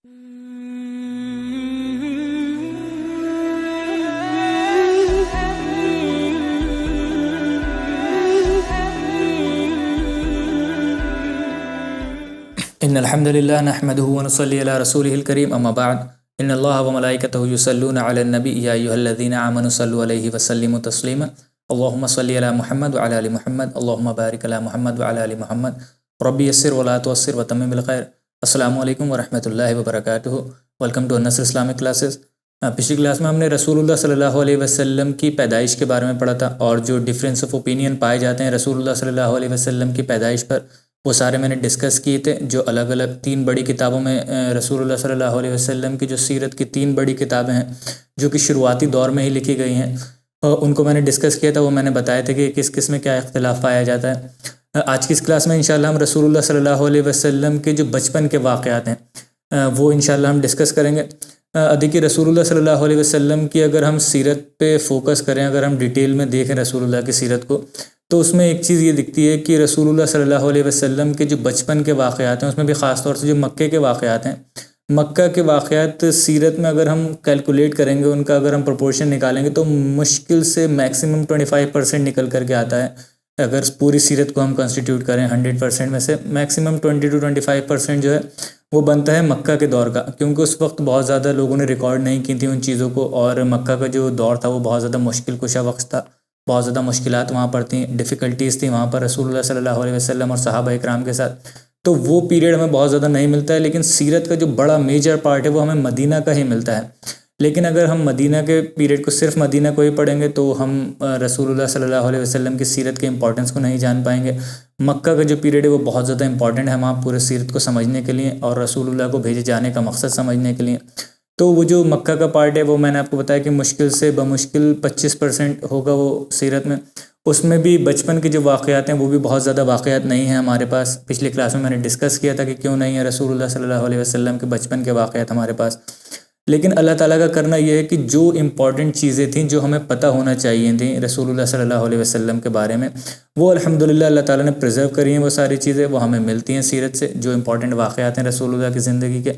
ان الحمد للہ نحمده ونصلی علی رسولہ الکریم اما بعد ان اللہ وملائکتہ یصلون علی النبی یا ایھا الذین آمنوا صلوا علیہ وسلموا تسلیما اللہم صلی علی محمد وعلی آل محمد اللہم بارک علی محمد وعلی آل محمد ربی یسر ولا تعسر وتمم بالخیر۔ السلام علیکم ورحمۃ اللہ وبرکاتہ۔ Welcome to Al Nasr Islamic classes. پچھلی کلاس میں ہم نے رسول اللہ صلی اللہ علیہ وسلم کی پیدائش کے بارے میں پڑھا تھا، اور جو ڈفرینس آف اوپینین پائے جاتے ہیں رسول اللہ صلی اللہ علیہ وسلم کی پیدائش پر، وہ سارے میں نے ڈسکس کیے تھے۔ جو الگ الگ 3 بڑی کتابوں میں رسول اللہ صلی اللہ علیہ وسلم کی جو سیرت کی 3 بڑی کتابیں ہیں جو کہ شروعاتی دور میں ہی لکھی گئی ہیں، ان کو میں نے ڈسکس کیا تھا۔ وہ میں نے بتایا تھا کہ کس کس میں کیا اختلاف پایا جاتا ہے۔ آج کی اس کلاس میں انشاءاللہ ہم رسول اللہ صلی اللہ علیہ وسلم کے جو بچپن کے واقعات ہیں وہ انشاءاللہ ہم ڈسکس کریں گے۔ دیکھیے رسول اللہ صلی اللہ علیہ وسلم کی اگر ہم سیرت پہ فوکس کریں، اگر ہم ڈیٹیل میں دیکھیں رسول اللہ کی سیرت کو، تو اس میں ایک چیز یہ دکھتی ہے کہ رسول اللہ صلی اللہ علیہ وسلم کے جو بچپن کے واقعات ہیں، اس میں بھی خاص طور سے جو مکے کے واقعات ہیں، مکہ کے واقعات سیرت میں اگر ہم کیلکولیٹ کریں گے، ان کا اگر ہم پرپورشن نکالیں گے تو مشکل سے میکسیمم 25% نکل کر کے آتا ہے۔ اگر پوری سیرت کو ہم کنسٹیٹیوٹ کریں 100% میں سے میکسیمم 20 to 25% جو ہے وہ بنتا ہے مکہ کے دور کا، کیونکہ اس وقت بہت زیادہ لوگوں نے ریکارڈ نہیں کی تھی ان چیزوں کو، اور مکہ کا جو دور تھا وہ بہت زیادہ مشکل کشا وقت تھا، بہت زیادہ مشکلات وہاں پر تھیں، ڈیفیکلٹیز تھیں وہاں پر رسول اللہ صلی اللہ علیہ وسلم اور صحابہ اکرام کے ساتھ۔ تو وہ پیریڈ ہمیں بہت زیادہ نہیں ملتا ہے، لیکن سیرت کا جو بڑا میجر پارٹ ہے وہ ہمیں مدینہ کا ہی ملتا ہے۔ لیکن اگر ہم مدینہ کے پیریڈ کو، صرف مدینہ کو ہی پڑھیں گے تو ہم رسول اللہ صلی اللہ علیہ وسلم کی سیرت کے امپورٹنس کو نہیں جان پائیں گے۔ مکہ کا جو پیریڈ ہے وہ بہت زیادہ امپورٹنٹ ہے وہاں پورے سیرت کو سمجھنے کے لیے اور رسول اللہ کو بھیجے جانے کا مقصد سمجھنے کے لیے۔ تو وہ جو مکہ کا پارٹ ہے وہ میں نے آپ کو بتایا کہ مشکل سے بمشکل 25% ہوگا وہ سیرت میں۔ اس میں بھی بچپن کے جو واقعات ہیں وہ بھی بہت زیادہ واقعات نہیں ہیں ہمارے پاس۔ پچھلی کلاس میں نے ڈسکس کیا تھا کہ کیوں نہیں ہے رسول اللہ صلی اللہ علیہ وسلم کے بچپن کے واقعات ہمارے پاس۔ لیکن اللہ تعالیٰ کا کرنا یہ ہے کہ جو امپورٹنٹ چیزیں تھیں، جو ہمیں پتہ ہونا چاہیے تھیں رسول اللہ صلی اللہ علیہ وسلم کے بارے میں، وہ الحمدللہ اللہ تعالیٰ نے پریزرو کری ہیں۔ وہ ساری چیزیں وہ ہمیں ملتی ہیں سیرت سے، جو امپورٹنٹ واقعات ہیں رسول اللہ کی زندگی کے،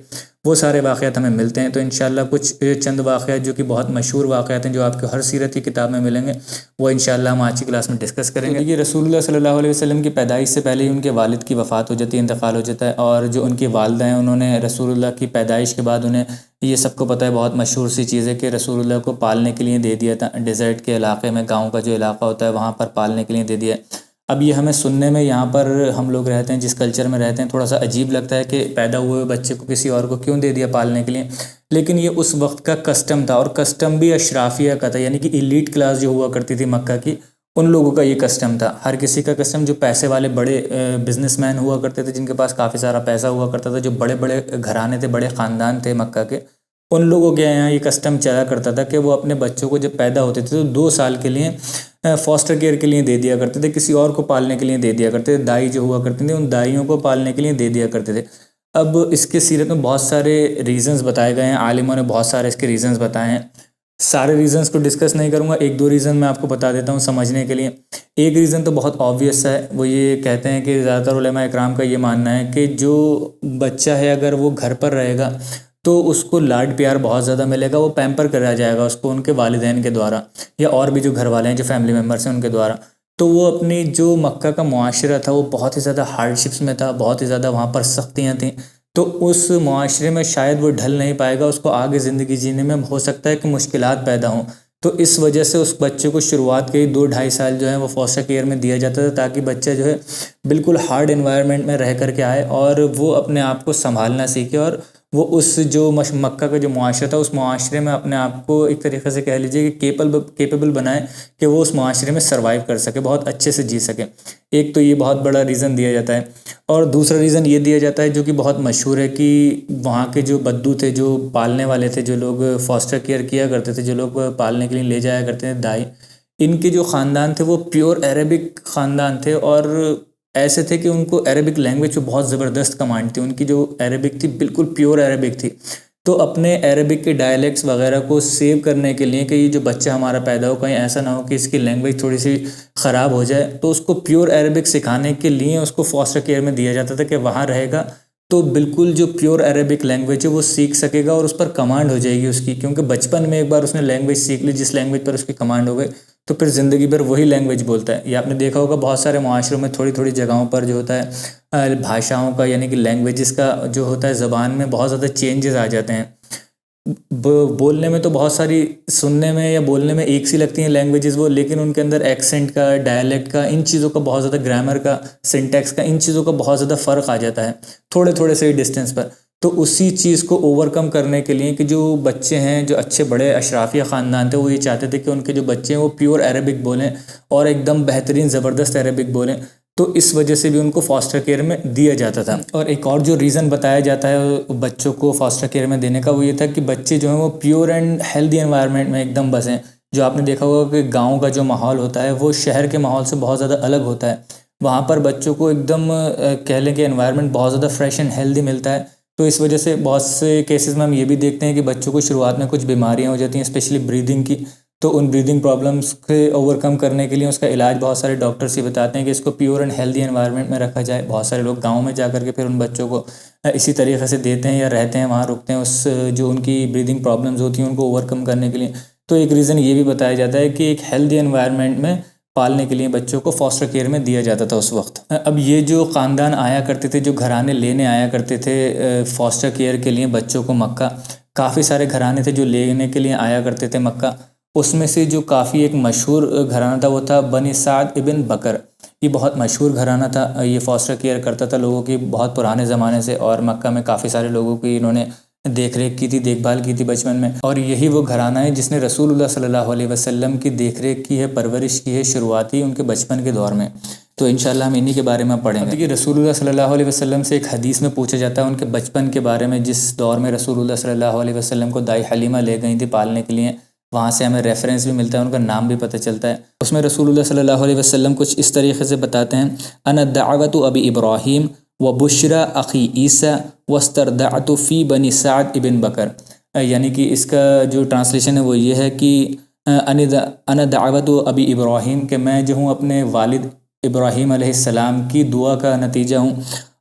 وہ سارے واقعات ہمیں ملتے ہیں۔ تو انشاءاللہ کچھ چند واقعات جو کہ بہت مشہور واقعات ہیں، جو آپ کو ہر سیرت کی کتاب میں ملیں گے، وہ انشاءاللہ ہم آج کی کلاس میں ڈسکس کریں گے۔ یہ رسول اللہ صلی اللہ علیہ وسلم کی پیدائش سے پہلے ہی ان کے والد کی وفات ہو جاتی ہے، انتقال ہو جاتا ہے، اور جو ان کی والدہ ہیں انہوں نے رسول اللہ کی پیدائش کے بعد انہیں، یہ سب کو پتہ ہے، بہت مشہور سی چیز ہے کہ رسول اللہ کو پالنے کے لیے دے دیا تھا، ڈیزرٹ کے علاقے میں، گاؤں کا جو علاقہ ہوتا ہے وہاں پر پالنے کے لیے دے دیا۔ اب یہ ہمیں سننے میں، یہاں پر ہم لوگ رہتے ہیں جس کلچر میں رہتے ہیں، تھوڑا سا عجیب لگتا ہے کہ پیدا ہوئے بچے کو کسی اور کو کیوں دے دیا پالنے کے لیے، لیکن یہ اس وقت کا کسٹم تھا، اور کسٹم بھی اشرافیہ کا تھا، یعنی کہ ایلیٹ کلاس جو ہوا کرتی تھی مکہ کی، ان لوگوں کا یہ کسٹم تھا۔ ہر کسی کا کسٹم، جو پیسے والے بڑے بزنس مین ہوا کرتے تھے، جن کے پاس کافی سارا پیسہ ہوا کرتا تھا، جو بڑے بڑے گھرانے تھے، بڑے خاندان تھے مکہ کے، ان لوگوں کے یہاں یہ کسٹم چلا کرتا تھا کہ وہ اپنے بچوں کو جب پیدا ہوتے تھے تو 2 سال کے لیے فاسٹر کیئر کے لیے دے دیا کرتے تھے، کسی اور کو پالنے کے لیے دے دیا کرتے تھے۔ دائی جو ہوا کرتے تھے ان دائیوں کو پالنے کے لیے دے دیا کرتے تھے۔ اب اس کے سیرت میں بہت سارے ریزنز بتائے گئے ہیں، عالموں نے بہت سارے اس کے ریزنز بتائے ہیں۔ سارے ریزنز کو ڈسکس نہیں کروں گا، 1-2 ریزن میں آپ کو بتا دیتا ہوں سمجھنے کے لیے۔ ایک ریزن تو بہت آبویس ہے، وہ یہ کہتے ہیں کہ زیادہ تر علماء اکرام کا یہ ماننا ہے کہ جو بچہ ہے اگر وہ گھر پر رہے گا تو اس کو لاڈ پیار بہت زیادہ ملے گا، وہ پیمپر کرا جائے گا اس کو ان کے والدین کے دوارا، یا اور بھی جو گھر والے ہیں، جو فیملی ممبرس ہیں ان کے دوارا۔ تو وہ اپنی جو مکہ کا معاشرہ تھا وہ بہت ہی زیادہ ہارڈ شپس میں تھا، بہت ہی زیادہ وہاں پر سختیاں تھیں، تو اس معاشرے میں شاید وہ ڈھل نہیں پائے گا، اس کو آگے زندگی جینے میں ہو سکتا ہے کہ مشکلات پیدا ہوں۔ تو اس وجہ سے اس بچے کو شروعات کے 2-2.5 سال جو ہیں وہ فاسٹر کیئر میں دیا جاتا تھا، تاکہ بچہ جو ہے بالکل ہارڈ انوائرمنٹ میں رہ کر کے آئے اور وہ اپنے آپ کو سنبھالنا سیکھے، اور وہ اس جو مکہ کا جو معاشرہ تھا اس معاشرے میں اپنے آپ کو ایک طریقے سے کہہ لیجیے کہ کیپیبل بنائے کہ وہ اس معاشرے میں سروائیو کر سکے، بہت اچھے سے جی سکے۔ ایک تو یہ بہت بڑا ریزن دیا جاتا ہے، اور دوسرا ریزن یہ دیا جاتا ہے جو کہ بہت مشہور ہے کہ وہاں کے جو بدو تھے، جو پالنے والے تھے، جو لوگ فاسٹر کیئر کیا کرتے تھے، جو لوگ پالنے کے لیے لے جایا کرتے تھے دائی، ان کے جو خاندان تھے وہ پیور عربک خاندان تھے، اور ایسے تھے کہ ان کو عربک لینگویج پہ بہت زبردست کمانڈ تھی، ان کی جو عربک تھی بالکل پیور عربک تھی۔ تو اپنے عربک کے ڈائلیکٹس وغیرہ کو سیو کرنے کے لیے کہ یہ جو بچہ ہمارا پیدا ہو کہیں ایسا نہ ہو کہ اس کی لینگویج تھوڑی سی خراب ہو جائے، تو اس کو پیور عربک سکھانے کے لیے اس کو فاسٹر کیئر میں دیا جاتا تھا کہ وہاں رہے گا تو بالکل جو پیور عربک لینگویج ہے وہ سیکھ سکے گا اور اس پر کمانڈ ہو جائے گی اس کی، کیونکہ بچپن میں ایک بار اس نے لینگویج سیکھ لی، جس لینگویج پر اس کی کمانڈ ہو گئے تو پھر زندگی بھر وہی لینگویج بولتا ہے۔ یہ آپ نے دیکھا ہوگا بہت سارے معاشروں میں تھوڑی تھوڑی جگہوں پر جو ہوتا ہے بھاشاؤں کا یعنی کہ لینگویجز کا جو ہوتا ہے زبان میں بہت زیادہ چینجز آ جاتے ہیں۔ بولنے میں تو بہت ساری، سننے میں یا بولنے میں ایک سی لگتی ہیں لینگویجز وہ، لیکن ان کے اندر ایکسنٹ کا، ڈائلیکٹ کا، ان چیزوں کا بہت زیادہ، گرامر کا، سنٹیکس کا، ان چیزوں کا بہت زیادہ فرق آ جاتا ہے تھوڑے تھوڑے سے ہی ڈسٹینس پر۔ تو اسی چیز کو اوور کم کرنے کے لیے کہ جو بچے ہیں، جو اچھے بڑے اشرافیہ خاندان تھے، وہ یہ چاہتے تھے کہ ان کے جو بچے ہیں وہ پیور عربک بولیں اور ایک دم بہترین زبردست عربک بولیں، تو اس وجہ سے بھی ان کو فاسٹر کیئر میں دیا جاتا تھا۔ اور ایک اور جو ریزن بتایا جاتا ہے بچوں کو فاسٹر کیئر میں دینے کا، وہ یہ تھا کہ بچے جو ہیں وہ پیور اینڈ ہیلدی انوائرمنٹ میں ایک دم بسیں۔ جو آپ نے دیکھا ہوگا کہ گاؤں کا جو ماحول ہوتا ہے وہ شہر کے ماحول سے بہت زیادہ الگ ہوتا ہے، وہاں پر بچوں کو ایک دم کہہ لیں کہ انوائرمنٹ بہت زیادہ فریش اینڈ ہیلدی ملتا ہے۔ تو اس وجہ سے بہت سے کیسز میں ہم یہ بھی دیکھتے ہیں کہ بچوں کو شروعات میں کچھ بیماریاں ہو جاتی ہیں، اسپیشلی بریدنگ کی، تو ان بریدنگ پرابلمس کے اوور کم کرنے کے لیے اس کا علاج بہت سارے ڈاکٹرس یہ بتاتے ہیں کہ اس کو پیور اینڈ ہیلدی انوائرمنٹ میں رکھا جائے۔ بہت سارے لوگ گاؤں میں جا کر کے پھر ان بچوں کو اسی طریقے سے دیتے ہیں یا رہتے ہیں، وہاں رکتے ہیں اس جو ان کی بریدنگ پرابلمز ہوتی ہیں ان کو اوور کم کرنے کے لیے۔ تو ایک ریزن یہ بھی بتایا جاتا ہے کہ ایک ہیلدی انوائرمنٹ میں پالنے کے لیے بچوں کو فاسٹر کیئر میں دیا جاتا تھا اس وقت۔ اب یہ جو خاندان آیا کرتے تھے، جو گھرانے لینے آیا کرتے تھے فاسٹر کیئر کے لیے بچوں کو مکہ، کافی سارے گھرانے تھے جو لینے کے لیے آیا کرتے تھے مکہ۔ اس میں سے جو کافی ایک مشہور گھرانہ تھا وہ تھا بنی سعد ابن بکر۔ یہ بہت مشہور گھرانہ تھا، یہ فاسٹر کیئر کرتا تھا لوگوں کی بہت پرانے زمانے سے، اور مکہ میں کافی سارے لوگوں کی انہوں نے دیکھ ریکھ کی تھی، دیکھ بھال کی تھی بچپن میں۔ اور یہی وہ گھرانہ ہے جس نے رسول اللہ صلی اللہ علیہ وسلم کی دیکھ ریکھ کی ہے، پرورش کی ہے شروعاتی ان کے بچپن کے دور میں۔ تو انشاءاللہ ہم انہی کے بارے میں پڑھیں گے۔ دیکھیے رسول اللہ صلی اللہ علیہ وسلم سے ایک حدیث میں پوچھا جاتا ہے ان کے بچپن کے بارے میں، جس دور میں رسول اللہ صلی اللہ علیہ وسلم کو دائی حلیمہ لے گئی تھی پالنے کے لیے، وہاں سے ہمیں ریفرنس بھی ملتا ہے، ان کا نام بھی پتہ چلتا ہے۔ اس میں رسول اللہ صلی اللہ علیہ وسلم کچھ اس طریقے سے بتاتے ہیں: انا دعوت ابی ابراہیم و بشرا اخی عیسیٰ واستردعت فی بنی سعد ابن بکر۔ یعنی کہ اس کا جو ٹرانسلیشن ہے وہ یہ ہے کہ انا دعوت ابی ابراہیم، کہ میں جو ہوں اپنے والد ابراہیم علیہ السلام کی دعا کا نتیجہ ہوں،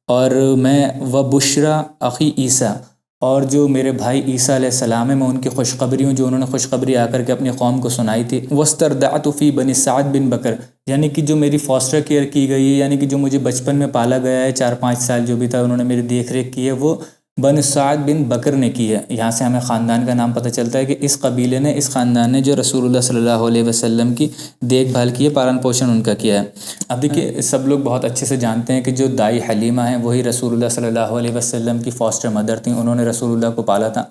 اور میں و بشرا اخی عیسیٰ، اور جو میرے بھائی عیسیٰ علیہ السلام ہے میں ان کی خوشخبری ہوں، جو انہوں نے خوشخبری آ کر کے اپنی قوم کو سنائی تھی۔ واستردعت فی بنی سعد بن بکر، یعنی کہ جو میری فاسٹر کیئر کی گئی ہے، یعنی کہ جو مجھے بچپن میں پالا گیا ہے، 4-5 سال جو بھی تھا انہوں نے میری دیکھ ریکھ کی ہے، وہ بن سعد بن بکر نے کی ہے۔ یہاں سے ہمیں خاندان کا نام پتہ چلتا ہے کہ اس قبیلے نے، اس خاندان نے جو رسول اللہ صلی اللہ علیہ وسلم کی دیکھ بھال کی ہے، پالن پوشن ان کا کیا ہے۔ اب دیکھیے سب لوگ بہت اچھے سے جانتے ہیں کہ جو دائی حلیمہ ہیں وہی رسول اللہ صلی اللہ علیہ وسلم کی فاسٹر مدر تھیں، انہوں نے رسول اللہ کو پالا تھا۔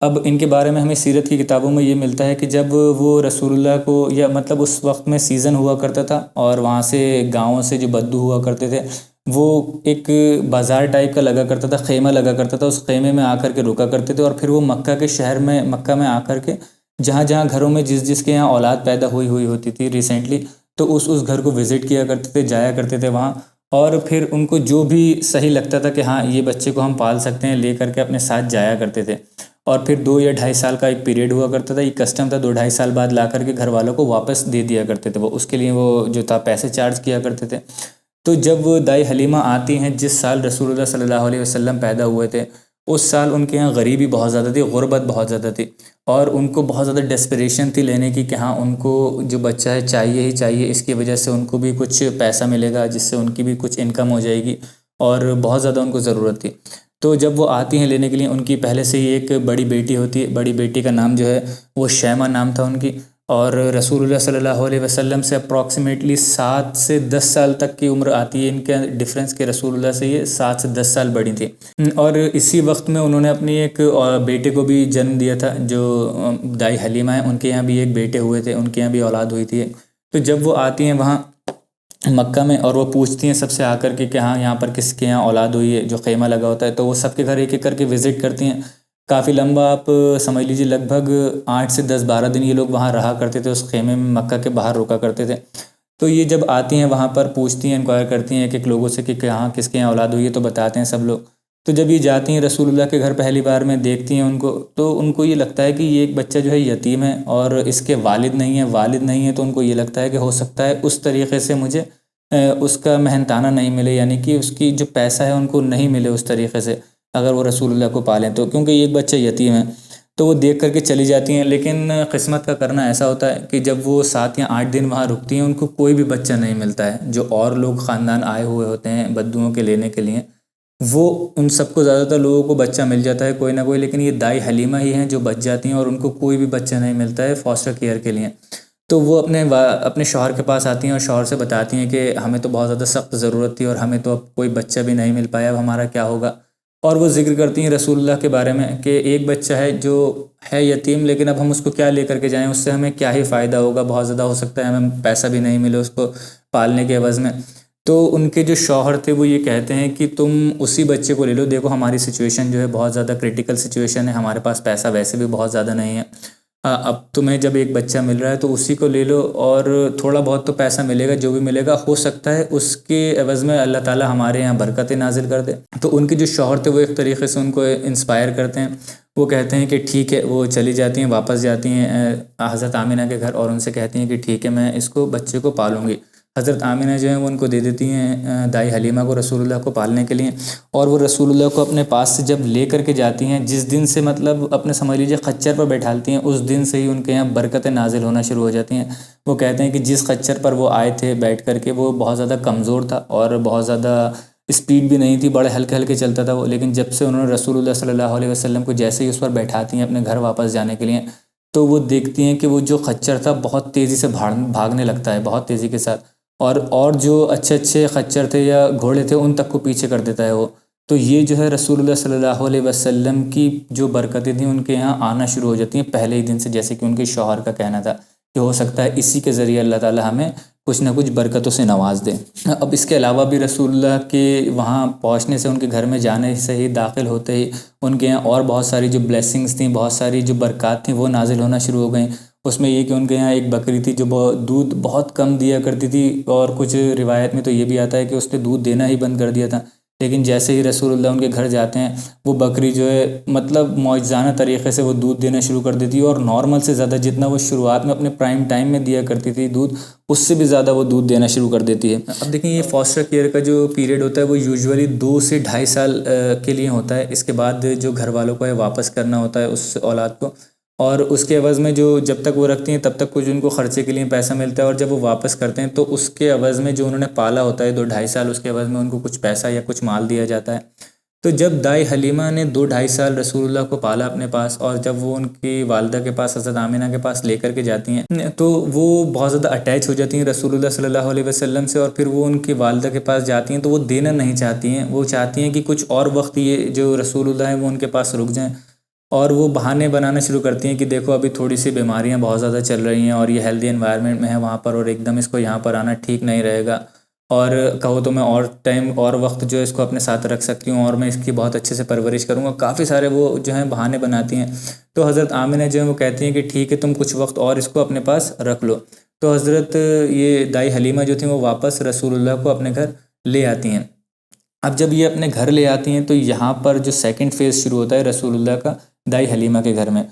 اب ان کے بارے میں ہمیں سیرت کی کتابوں میں یہ ملتا ہے کہ جب وہ رسول اللہ کو، یا مطلب اس وقت میں سیزن ہوا کرتا تھا، اور وہاں سے گاؤں سے جو بدو ہوا کرتے تھے وہ ایک بازار ٹائپ کا لگا کرتا تھا، خیمہ لگا کرتا تھا، اس خیمے میں آ کر کے رکا کرتے تھے، اور پھر وہ مکہ کے شہر میں، مکہ میں آ کر کے جہاں جہاں گھروں میں جس کے یہاں اولاد پیدا ہوئی ہوتی تھی ریسنٹلی، تو اس گھر کو وزٹ کیا کرتے تھے، جایا کرتے تھے وہاں، اور پھر ان کو جو بھی صحیح لگتا تھا کہ ہاں یہ بچے کو ہم پال سکتے ہیں، لے کر کے اپنے ساتھ جایا کرتے تھے۔ اور پھر 2 یا 2.5 سال کا ایک پیریڈ ہوا کرتا تھا، یہ کسٹم تھا، 2-2.5 سال بعد لا کر کے گھر والوں کو واپس دے دیا کرتے تھے، وہ اس کے لیے وہ جو تھا پیسے چارج کیا کرتے تھے۔ تو جب وہ دائی حلیمہ آتی ہیں، جس سال رسول اللہ صلی اللہ علیہ وسلم پیدا ہوئے تھے، اس سال ان کے یہاں غریبی بہت زیادہ تھی، غربت بہت زیادہ تھی، اور ان کو بہت زیادہ ڈیسپریشن تھی لینے کی کہ ہاں ان کو جو بچہ ہے چاہیے ہی چاہیے، اس کی وجہ سے ان کو بھی کچھ پیسہ ملے گا جس سے ان کی بھی کچھ انکم ہو جائے گی، اور بہت زیادہ ان کو ضرورت تھی۔ تو جب وہ آتی ہیں لینے کے لیے، ان کی پہلے سے ہی ایک بڑی بیٹی ہوتی ہے، بڑی بیٹی کا نام جو ہے وہ شیمہ نام تھا ان کی، اور رسول اللہ صلی اللہ علیہ وسلم سے اپروکسیمیٹلی 7 سے 10 سال تک کی عمر آتی ہے ان کے ڈفرینس کے، رسول اللہ سے یہ 7 سے 10 سال بڑی تھی۔ اور اسی وقت میں انہوں نے اپنی ایک بیٹے کو بھی جنم دیا تھا، جو دائی حلیمہ ہیں ان کے یہاں بھی ایک بیٹے ہوئے تھے، ان کے یہاں بھی اولاد ہوئی تھی۔ تو جب وہ آتی ہیں وہاں مکہ میں، اور وہ پوچھتی ہیں سب سے آ کر کے کہ ہاں یہاں پر کس کے یہاں اولاد ہوئی ہے، جو خیمہ لگا ہوتا ہے، تو وہ سب کے گھر ایک ایک کر کے وزٹ کرتی ہیں۔ کافی لمبا، آپ سمجھ لیجیے لگ بھگ 8 سے 10-12 دن یہ لوگ وہاں رہا کرتے تھے، اس خیمے میں مکہ کے باہر رکا کرتے تھے۔ تو یہ جب آتی ہیں وہاں پر پوچھتی ہیں، انکوائر کرتی ہیں ایک ایک لوگوں سے کہ ہاں کس کے یہاں اولاد ہوئی ہے، تو بتاتے ہیں سب لوگ۔ تو جب یہ جاتی ہیں رسول اللہ کے گھر پہلی بار میں، دیکھتی ہیں ان کو، تو ان کو یہ لگتا ہے کہ یہ ایک بچہ جو ہے یتیم ہے، اور اس کے والد نہیں ہے، تو ان کو یہ لگتا ہے کہ ہو سکتا ہے اس طریقے سے مجھے اس کا محنتانہ نہیں ملے، یعنی کہ اس کی جو پیسہ ہے ان کو نہیں ملے اس طریقے سے اگر وہ رسول اللہ کو پالیں تو، کیونکہ ایک بچہ یتیم ہے تو وہ دیکھ کر کے چلی جاتی ہیں۔ لیکن قسمت کا کرنا ایسا ہوتا ہے کہ جب وہ 7 یا 8 دن وہاں رکتی ہیں ان کو کوئی بھی بچہ نہیں ملتا ہے۔ جو اور لوگ خاندان آئے ہوئے ہوتے ہیں بدوؤں کے لینے کے لیے، وہ ان سب کو زیادہ تر لوگوں کو بچہ مل جاتا ہے کوئی نہ کوئی، لیکن یہ دائی حلیمہ ہی ہیں جو بچ جاتی ہیں اور ان کو کوئی بھی بچہ نہیں ملتا ہے فاسٹر کیئر کے لیے۔ تو وہ اپنے شوہر کے پاس آتی ہیں اور شوہر سے بتاتی ہیں کہ ہمیں تو بہت زیادہ سخت ضرورت تھی اور ہمیں تو اب کوئی بچہ بھی نہیں مل پایا، اب ہمارا کیا ہوگا؟ اور وہ ذکر کرتی ہیں رسول اللہ کے بارے میں کہ ایک بچہ ہے جو ہے یتیم، لیکن اب ہم اس کو کیا لے کر کے جائیں، اس سے ہمیں کیا ہی فائدہ ہوگا، بہت زیادہ ہو سکتا ہے ہمیں پیسہ بھی نہیں ملے اس کو پالنے کے عوض میں۔ تو ان کے جو شوہر تھے وہ یہ کہتے ہیں کہ تم اسی بچے کو لے لو، دیکھو ہماری سچویشن جو ہے بہت زیادہ کرٹیکل سچویشن ہے، ہمارے پاس پیسہ ویسے بھی بہت زیادہ نہیں ہے، اب تمہیں جب ایک بچہ مل رہا ہے تو اسی کو لے لو، اور تھوڑا بہت تو پیسہ ملے گا، جو بھی ملے گا ہو سکتا ہے اس کے عوض میں اللہ تعالیٰ ہمارے یہاں برکتیں نازل کر دے۔ تو ان کے جو شوہر تھے وہ ایک طریقے سے ان کو انسپائر کرتے ہیں، وہ کہتے ہیں کہ ٹھیک ہے، وہ چلی جاتی ہیں، واپس جاتی ہیں حضرت آمنہ کے گھر اور ان سے کہتی ہیں کہ ٹھیک ہے میں اس کو بچے کو پالوں گی۔ حضرت آمنہ جو ہیں وہ ان کو دے دیتی ہیں دائی حلیمہ کو رسول اللہ کو پالنے کے لیے، اور وہ رسول اللہ کو اپنے پاس سے جب لے کر کے جاتی ہیں، جس دن سے مطلب اپنے سمجھ لیجیے خچر پر بیٹھالتی ہیں، اس دن سے ہی ان کے یہاں برکتیں نازل ہونا شروع ہو جاتی ہیں۔ وہ کہتے ہیں کہ جس خچر پر وہ آئے تھے بیٹھ کر کے وہ بہت زیادہ کمزور تھا اور بہت زیادہ اسپیڈ بھی نہیں تھی، بڑے ہلکے ہلکے چلتا تھا وہ، لیکن جب سے انہوں نے رسول اللہ صلی اللہ علیہ وسلم کو جیسے ہی اس پر بیٹھاتی ہیں اپنے گھر واپس جانے کے لیے، تو وہ دیکھتی ہیں کہ وہ جو خچر تھا بہت تیزی سے بھاگنے لگتا ہے، بہت تیزی کے ساتھ، اور جو اچھے اچھے خچر تھے یا گھوڑے تھے ان تک کو پیچھے کر دیتا ہے وہ۔ تو یہ جو ہے رسول اللہ صلی اللہ علیہ وسلم کی جو برکتیں تھیں ان کے یہاں آنا شروع ہو جاتی ہیں پہلے ہی دن سے، جیسے کہ ان کے شوہر کا کہنا تھا کہ ہو سکتا ہے اسی کے ذریعے اللہ تعالیٰ ہمیں کچھ نہ کچھ برکتوں سے نواز دے۔ اب اس کے علاوہ بھی رسول اللہ کے وہاں پہنچنے سے، ان کے گھر میں جانے سے ہی، داخل ہوتے ہی ان کے یہاں اور بہت ساری جو بلیسنگز تھیں، بہت ساری جو برکات تھیں وہ نازل ہونا شروع ہو گئیں۔ اس میں یہ کہ ان کے یہاں ایک بکری تھی جو دودھ بہت کم دیا کرتی تھی، اور کچھ روایت میں تو یہ بھی آتا ہے کہ اس نے دودھ دینا ہی بند کر دیا تھا، لیکن جیسے ہی رسول اللہ ان کے گھر جاتے ہیں وہ بکری جو ہے مطلب معجزانہ طریقے سے وہ دودھ دینا شروع کر دیتی ہے، اور نارمل سے زیادہ، جتنا وہ شروعات میں اپنے پرائم ٹائم میں دیا کرتی تھی دودھ، اس سے بھی زیادہ وہ دودھ دینا شروع کر دیتی ہے۔ اب دیکھیں یہ فاسٹر کیئر کا جو پیریڈ ہوتا ہے وہ یوزولی 2 سے 2.5 سال کے لیے ہوتا ہے۔ اس کے بعد جو گھر والوں کو ہے واپس کرنا ہوتا ہے اس اولاد کو، اور اس کے عوض میں جو جب تک وہ رکھتی ہیں تب تک کچھ ان کو خرچے کے لیے پیسہ ملتا ہے، اور جب وہ واپس کرتے ہیں تو اس کے عوض میں جو انہوں نے پالا ہوتا ہے 2-2.5 سال، اس کے عوض میں ان کو کچھ پیسہ یا کچھ مال دیا جاتا ہے۔ تو جب دائی حلیمہ نے 2-2.5 سال رسول اللہ کو پالا اپنے پاس، اور جب وہ ان کی والدہ کے پاس حضرت آمنہ کے پاس لے کر کے جاتی ہیں تو وہ بہت زیادہ اٹیچ ہو جاتی ہیں رسول اللہ صلی اللہ علیہ وسلم سے، اور پھر وہ ان کی والدہ کے پاس جاتی ہیں تو وہ دینا نہیں چاہتی ہیں، وہ چاہتی ہیں کہ کچھ اور وقت یہ جو رسول اللہ ہیں وہ ان کے پاس رک جائیں، اور وہ بہانے بنانا شروع کرتی ہیں کہ دیکھو ابھی تھوڑی سی بیماریاں بہت زیادہ چل رہی ہیں، اور یہ ہیلدی انوائرمنٹ میں ہے وہاں پر، اور ایک دم اس کو یہاں پر آنا ٹھیک نہیں رہے گا، اور کہو تو میں اور ٹائم اور وقت جو ہے اس کو اپنے ساتھ رکھ سکتی ہوں، اور میں اس کی بہت اچھے سے پرورش کروں گا، کافی سارے وہ جو ہیں بہانے بناتی ہیں۔ تو حضرت آمنہ جو ہیں وہ کہتی ہیں کہ ٹھیک ہے تم کچھ وقت اور اس کو اپنے پاس رکھ لو۔ تو حضرت یہ دائی حلیمہ جو تھیں وہ واپس رسول اللہ کو اپنے گھر لے آتی ہیں۔ اب جب یہ اپنے گھر لے آتی ہیں تو یہاں پر جو سیکنڈ فیز شروع ہوتا ہے رسول اللہ کا دائی حلیمہ کے گھر میں،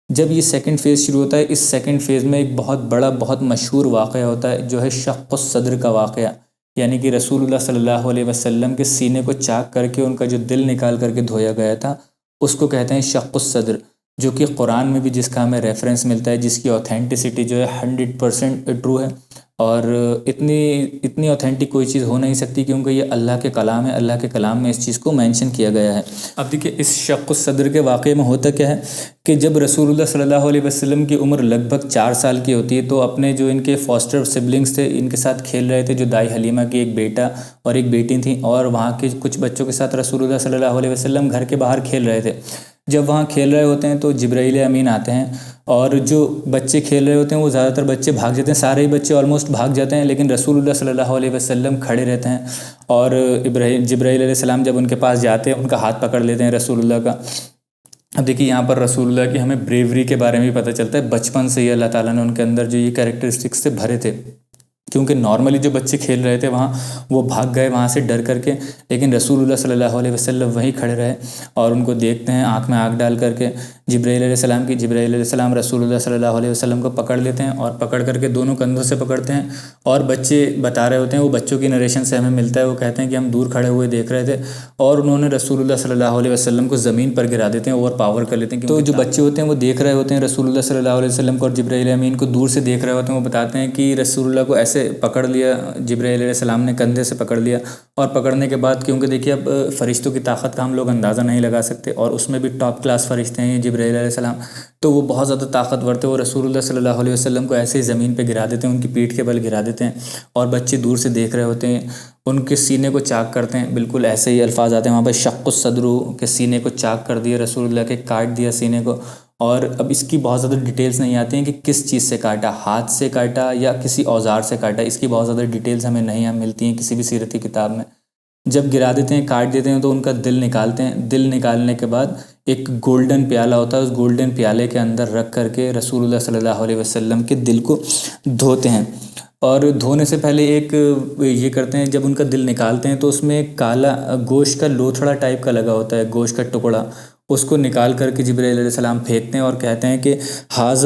جب یہ سیکنڈ فیز شروع ہوتا ہے، اس سیکنڈ فیز میں ایک بہت بڑا بہت مشہور واقعہ ہوتا ہے جو ہے شق الصدر کا واقعہ، یعنی کہ رسول اللہ صلی اللہ علیہ وسلم کے سینے کو چاک کر کے ان کا جو دل نکال کر کے دھویا گیا تھا اس کو کہتے ہیں شق الصدر، جو کہ قرآن میں بھی جس کا ہمیں ریفرنس ملتا ہے، جس کی اوتھینٹسٹی جو ہے 100% ٹرو ہے، اور اتنی اوتھینٹک کوئی چیز ہو نہیں سکتی، کیونکہ یہ اللہ کے کلام ہے، اللہ کے کلام میں اس چیز کو مینشن کیا گیا ہے۔ اب دیکھیں اس شق الصدر کے واقعے میں ہوتا کیا ہے کہ جب رسول اللہ صلی اللہ علیہ وسلم کی عمر لگ بھگ 4 سال کی ہوتی ہے تو اپنے جو ان کے فاسٹر سبلنگس تھے ان کے ساتھ کھیل رہے تھے، جو دائی حلیمہ کی ایک بیٹا اور ایک بیٹی تھیں، اور وہاں کے کچھ بچوں کے ساتھ رسول اللہ صلی اللہ علیہ وسلم گھر کے باہر کھیل رہے تھے۔ جب وہاں کھیل رہے ہوتے ہیں تو جبرائیل امین آتے ہیں، اور جو بچے کھیل رہے ہوتے ہیں وہ زیادہ تر بچے بھاگ جاتے ہیں، سارے ہی بچے آلموسٹ بھاگ جاتے ہیں، لیکن رسول اللہ صلی اللہ علیہ وسلم کھڑے رہتے ہیں، اور جبرائیل علیہ السلام جب ان کے پاس جاتے ہیں ان کا ہاتھ پکڑ لیتے ہیں رسول اللہ کا۔ اب دیکھیے یہاں پر رسول اللہ کی ہمیں بریوری کے بارے میں بھی پتہ چلتا ہے، بچپن سے ہی اللہ تعالیٰ نے ان کے اندر جو یہ کیریکٹرسٹکس سے بھرے تھے کیونکہ نارملی جو بچے کھیل رہے تھے وہاں وہ بھاگ گئے وہاں سے ڈر کر کے، لیکن رسول اللہ صلی اللہ علیہ وسلم وہیں کھڑے رہے اور ان کو دیکھتے ہیں آنکھ میں آنکھ ڈال کر کے جبرائیل علیہ السلام رسول اللہ صلی اللہ علیہ وسلم کو پکڑ لیتے ہیں اور پکڑ کر کے دونوں کندھوں سے پکڑتے ہیں، اور بچے بتا رہے ہوتے ہیں، وہ بچوں کی نریشن سے ہمیں ملتا ہے، وہ کہتے ہیں کہ ہم دور کھڑے ہوئے دیکھ رہے تھے اور انہوں نے رسول اللہ صلی اللہ علیہ وسلم کو زمین پر گرا دیتے ہیں، اوور پاور کر لیتے ہیں۔ تو جو بچے ہوتے ہیں وہ دیکھ رہے ہوتے ہیں رسول اللہ صلی اللہ علیہ وسلم کو، اور جبرائیل امین کو دور سے دیکھ رہے ہوتے ہیں، وہ بتاتے ہیں کہ رسول اللہ کو ایسے پکڑ لیا جبرائیل علیہ السلام نے، کندھے سے پکڑ لیا، اور پکڑنے کے بعد کیونکہ دیکھیے اب فرشتوں کی طاقت کا ہم لوگ اندازہ نہیں لگا سکتے، اور اس میں بھی ٹاپ کلاس فرشتے ہیں یہ جبرائیل علیہ السلام، تو وہ بہت زیادہ طاقتور تھے، وہ رسول اللہ صلی اللہ علیہ وسلم کو ایسے ہی زمین پہ گرا دیتے ہیں، ان کی پیٹھ کے بل گرا دیتے ہیں، اور بچے دور سے دیکھ رہے ہوتے ہیں، ان کے سینے کو چاک کرتے ہیں، بالکل ایسے ہی الفاظ آتے ہیں وہاں پہ، شق الصدر کے سینے کو چاک کر دیا رسول اللہ کے، کاٹ دیا سینے کو۔ اور اب اس کی بہت زیادہ ڈیٹیلز نہیں آتی ہیں کہ کس چیز سے کاٹا، ہاتھ سے کاٹا یا کسی اوزار سے کاٹا، اس کی بہت زیادہ ڈیٹیلز ہمیں نہیں ملتی ہیں کسی بھی سیرتی کتاب میں۔ جب گرا دیتے ہیں، کاٹ دیتے ہیں، تو ان کا دل نکالتے ہیں، دل نکالنے کے بعد ایک گولڈن پیالہ ہوتا ہے، اس گولڈن پیالے کے اندر رکھ کر کے رسول اللہ صلی اللہ علیہ وسلم کے دل کو دھوتے ہیں، اور دھونے سے پہلے ایک یہ کرتے ہیں، جب ان کا دل نکالتے ہیں تو اس میں کالا گوشت کا لوتھڑا ٹائپ کا لگا ہوتا ہے، گوشت کا ٹکڑا، اس کو نکال کر کے جبرائیل علیہ السلام پھینکتے ہیں اور کہتے ہیں کہ حاذ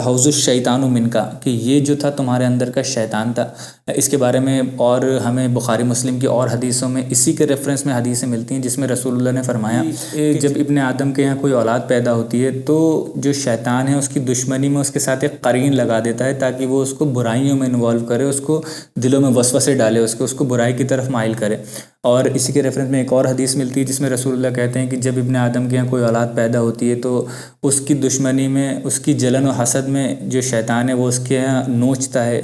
حوض الشیطان منکا، کہ یہ جو تھا تمہارے اندر کا شیطان تھا۔ اس کے بارے میں اور ہمیں بخاری مسلم کی اور حدیثوں میں اسی کے ریفرنس میں حدیثیں ملتی ہیں، جس میں رسول اللہ نے فرمایا جب ابن آدم کے یہاں کوئی اولاد پیدا ہوتی ہے تو جو شیطان ہے اس کی دشمنی میں اس کے ساتھ ایک قرین لگا دیتا ہے، تاکہ وہ اس کو برائیوں میں انوالو کرے، اس کو دلوں میں وسوسے ڈالے، اس کو برائی کی طرف مائل کرے۔ اور اسی کے ریفرنس میں ایک اور حدیث ملتی ہے جس میں رسول اللہ کہتے ہیں کہ جب ابن آدم کے یہاں کوئی اولاد پیدا ہوتی ہے تو اس کی دشمنی میں، اس کی جلن و حسد میں جو شیطان ہے وہ اس کے یہاں نوچتا ہے،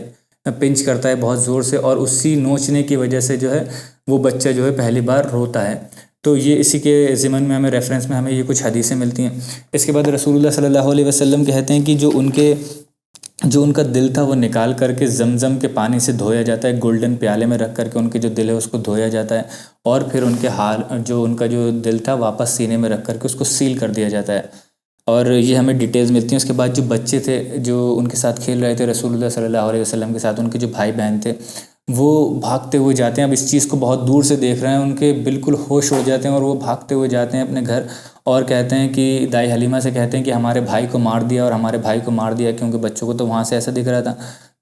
پنچ کرتا ہے بہت زور سے، اور اسی نوچنے کی وجہ سے جو ہے وہ بچہ جو ہے پہلی بار روتا ہے۔ تو یہ اسی کے ضمن میں ہمیں ریفرنس میں ہمیں یہ کچھ حدیثیں ملتی ہیں۔ اس کے بعد رسول اللہ صلی اللہ علیہ وسلم کہتے ہیں کہ جو ان کا دل تھا وہ نکال کر کے زمزم کے پانی سے دھویا جاتا ہے، گولڈن پیالے میں رکھ کر کے ان کے جو دل ہے اس کو دھویا جاتا ہے، اور پھر ان کے ان کا جو دل تھا واپس سینے میں رکھ کر کے اس کو سیل کر دیا جاتا ہے، اور یہ ہمیں ڈیٹیلز ملتی ہیں۔ اس کے بعد جو بچے تھے جو ان کے ساتھ کھیل رہے تھے رسول اللہ صلی اللہ علیہ وسلم کے ساتھ، ان کے جو بھائی بہن تھے وہ بھاگتے ہوئے جاتے ہیں، اب اس چیز کو بہت دور سے دیکھ رہے ہیں، ان کے بالکل ہوش ہو جاتے ہیں اور وہ بھاگتے ہوئے جاتے ہیں اپنے گھر، اور کہتے ہیں کہ دائی حلیمہ سے کہتے ہیں کہ ہمارے بھائی کو مار دیا، اور ہمارے بھائی کو مار دیا، کیونکہ بچوں کو تو وہاں سے ایسا دکھ رہا تھا۔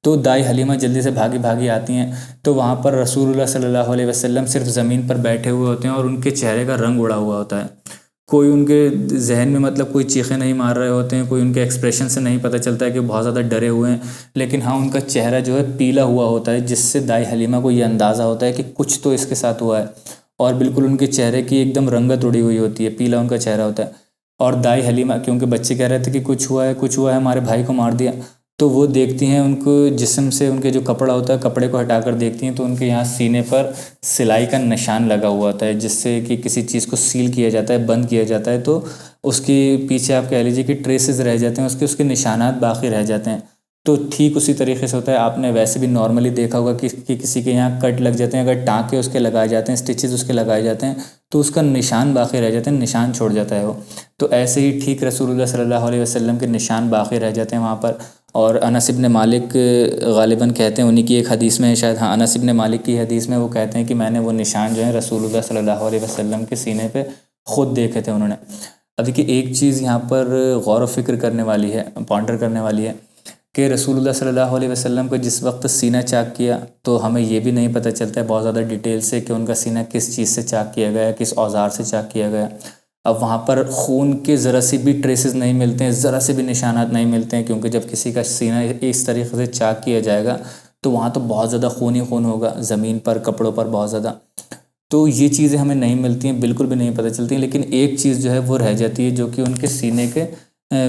تو دائی حلیمہ جلدی سے بھاگی آتی ہیں، تو وہاں پر رسول اللہ صلی اللہ علیہ وسلم صرف زمین پر بیٹھے ہوئے ہوتے ہیں، اور ان کے چہرے کا رنگ اڑا ہوا ہوتا ہے، کوئی ان کے ذہن میں مطلب کوئی چیخیں نہیں مار رہے ہوتے ہیں، کوئی ان کے ایکسپریشن سے نہیں پتہ چلتا ہے کہ بہت زیادہ ڈرے ہوئے ہیں، لیکن ہاں ان کا چہرہ جو ہے پیلا ہوا ہوتا ہے، جس سے دائی حلیمہ کو یہ اندازہ ہوتا ہے کہ کچھ تو اس کے ساتھ ہوا ہے، اور بالکل ان کے چہرے کی ایک دم رنگت اڑی ہوئی ہوتی ہے، پیلا ان کا چہرہ ہوتا ہے۔ اور دائی حلیمہ کیونکہ بچے کہہ رہے تھے کہ کچھ ہوا ہے ہمارے بھائی کو مار دیا، تو وہ دیکھتی ہیں ان کو جسم سے، ان کے جو کپڑا ہوتا ہے کپڑے کو ہٹا کر دیکھتی ہیں، تو ان کے یہاں سینے پر سلائی کا نشان لگا ہوا ہوتا ہے، جس سے کہ کسی چیز کو سیل کیا جاتا ہے، بند کیا جاتا ہے، تو اس کے پیچھے آپ کہہ لیجیے کہ ٹریسز رہ جاتے ہیں، اس کے نشانات باقی رہ جاتے ہیں۔ تو ٹھیک اسی طریقے سے ہوتا ہے، آپ نے ویسے بھی نارملی دیکھا ہوگا کہ کسی کے یہاں کٹ لگ جاتے ہیں، اگر ٹانکے اس کے لگائے جاتے ہیں، اسٹچز اس کے لگائے جاتے ہیں، تو اس کا نشان باقی رہ جاتے ہیں، نشان چھوڑ جاتا ہے وہ۔ تو ایسے ہی ٹھیک رسول اللہ صلی اللہ علیہ وسلم کے نشان باقی رہ جاتے ہیں وہاں پر۔ اور انس بن مالک غالباً کہتے ہیں، انہی کی ایک حدیث میں شاید، ہاں انس بن مالک کی حدیث میں وہ کہتے ہیں کہ میں نے وہ نشان جو ہیں رسول اللہ صلی اللہ علیہ وسلم کے سینے پہ خود دیکھے تھے انہوں نے۔ اب دیکھیے ایک چیز یہاں پر غور و فکر کرنے والی ہے، پونڈر کرنے والی ہے، کہ رسول اللہ صلی اللہ علیہ وسلم کو جس وقت سینہ چاک کیا تو ہمیں یہ بھی نہیں پتہ چلتا ہے بہت زیادہ ڈیٹیل سے کہ ان کا سینہ کس چیز سے چاک کیا گیا، کس اوزار سے چاک کیا گیا۔ اب وہاں پر خون کے ذرا سی بھی ٹریسز نہیں ملتے ہیں، ذرا سے بھی نشانات نہیں ملتے ہیں، کیونکہ جب کسی کا سینہ اس طریقے سے چاک کیا جائے گا تو وہاں تو بہت زیادہ خون ہی خون ہوگا، زمین پر، کپڑوں پر بہت زیادہ۔ تو یہ چیزیں ہمیں نہیں ملتی ہیں، بالکل بھی نہیں پتہ چلتی ہیں، لیکن ایک چیز جو ہے وہ رہ جاتی ہے، جو کہ ان کے سینے کے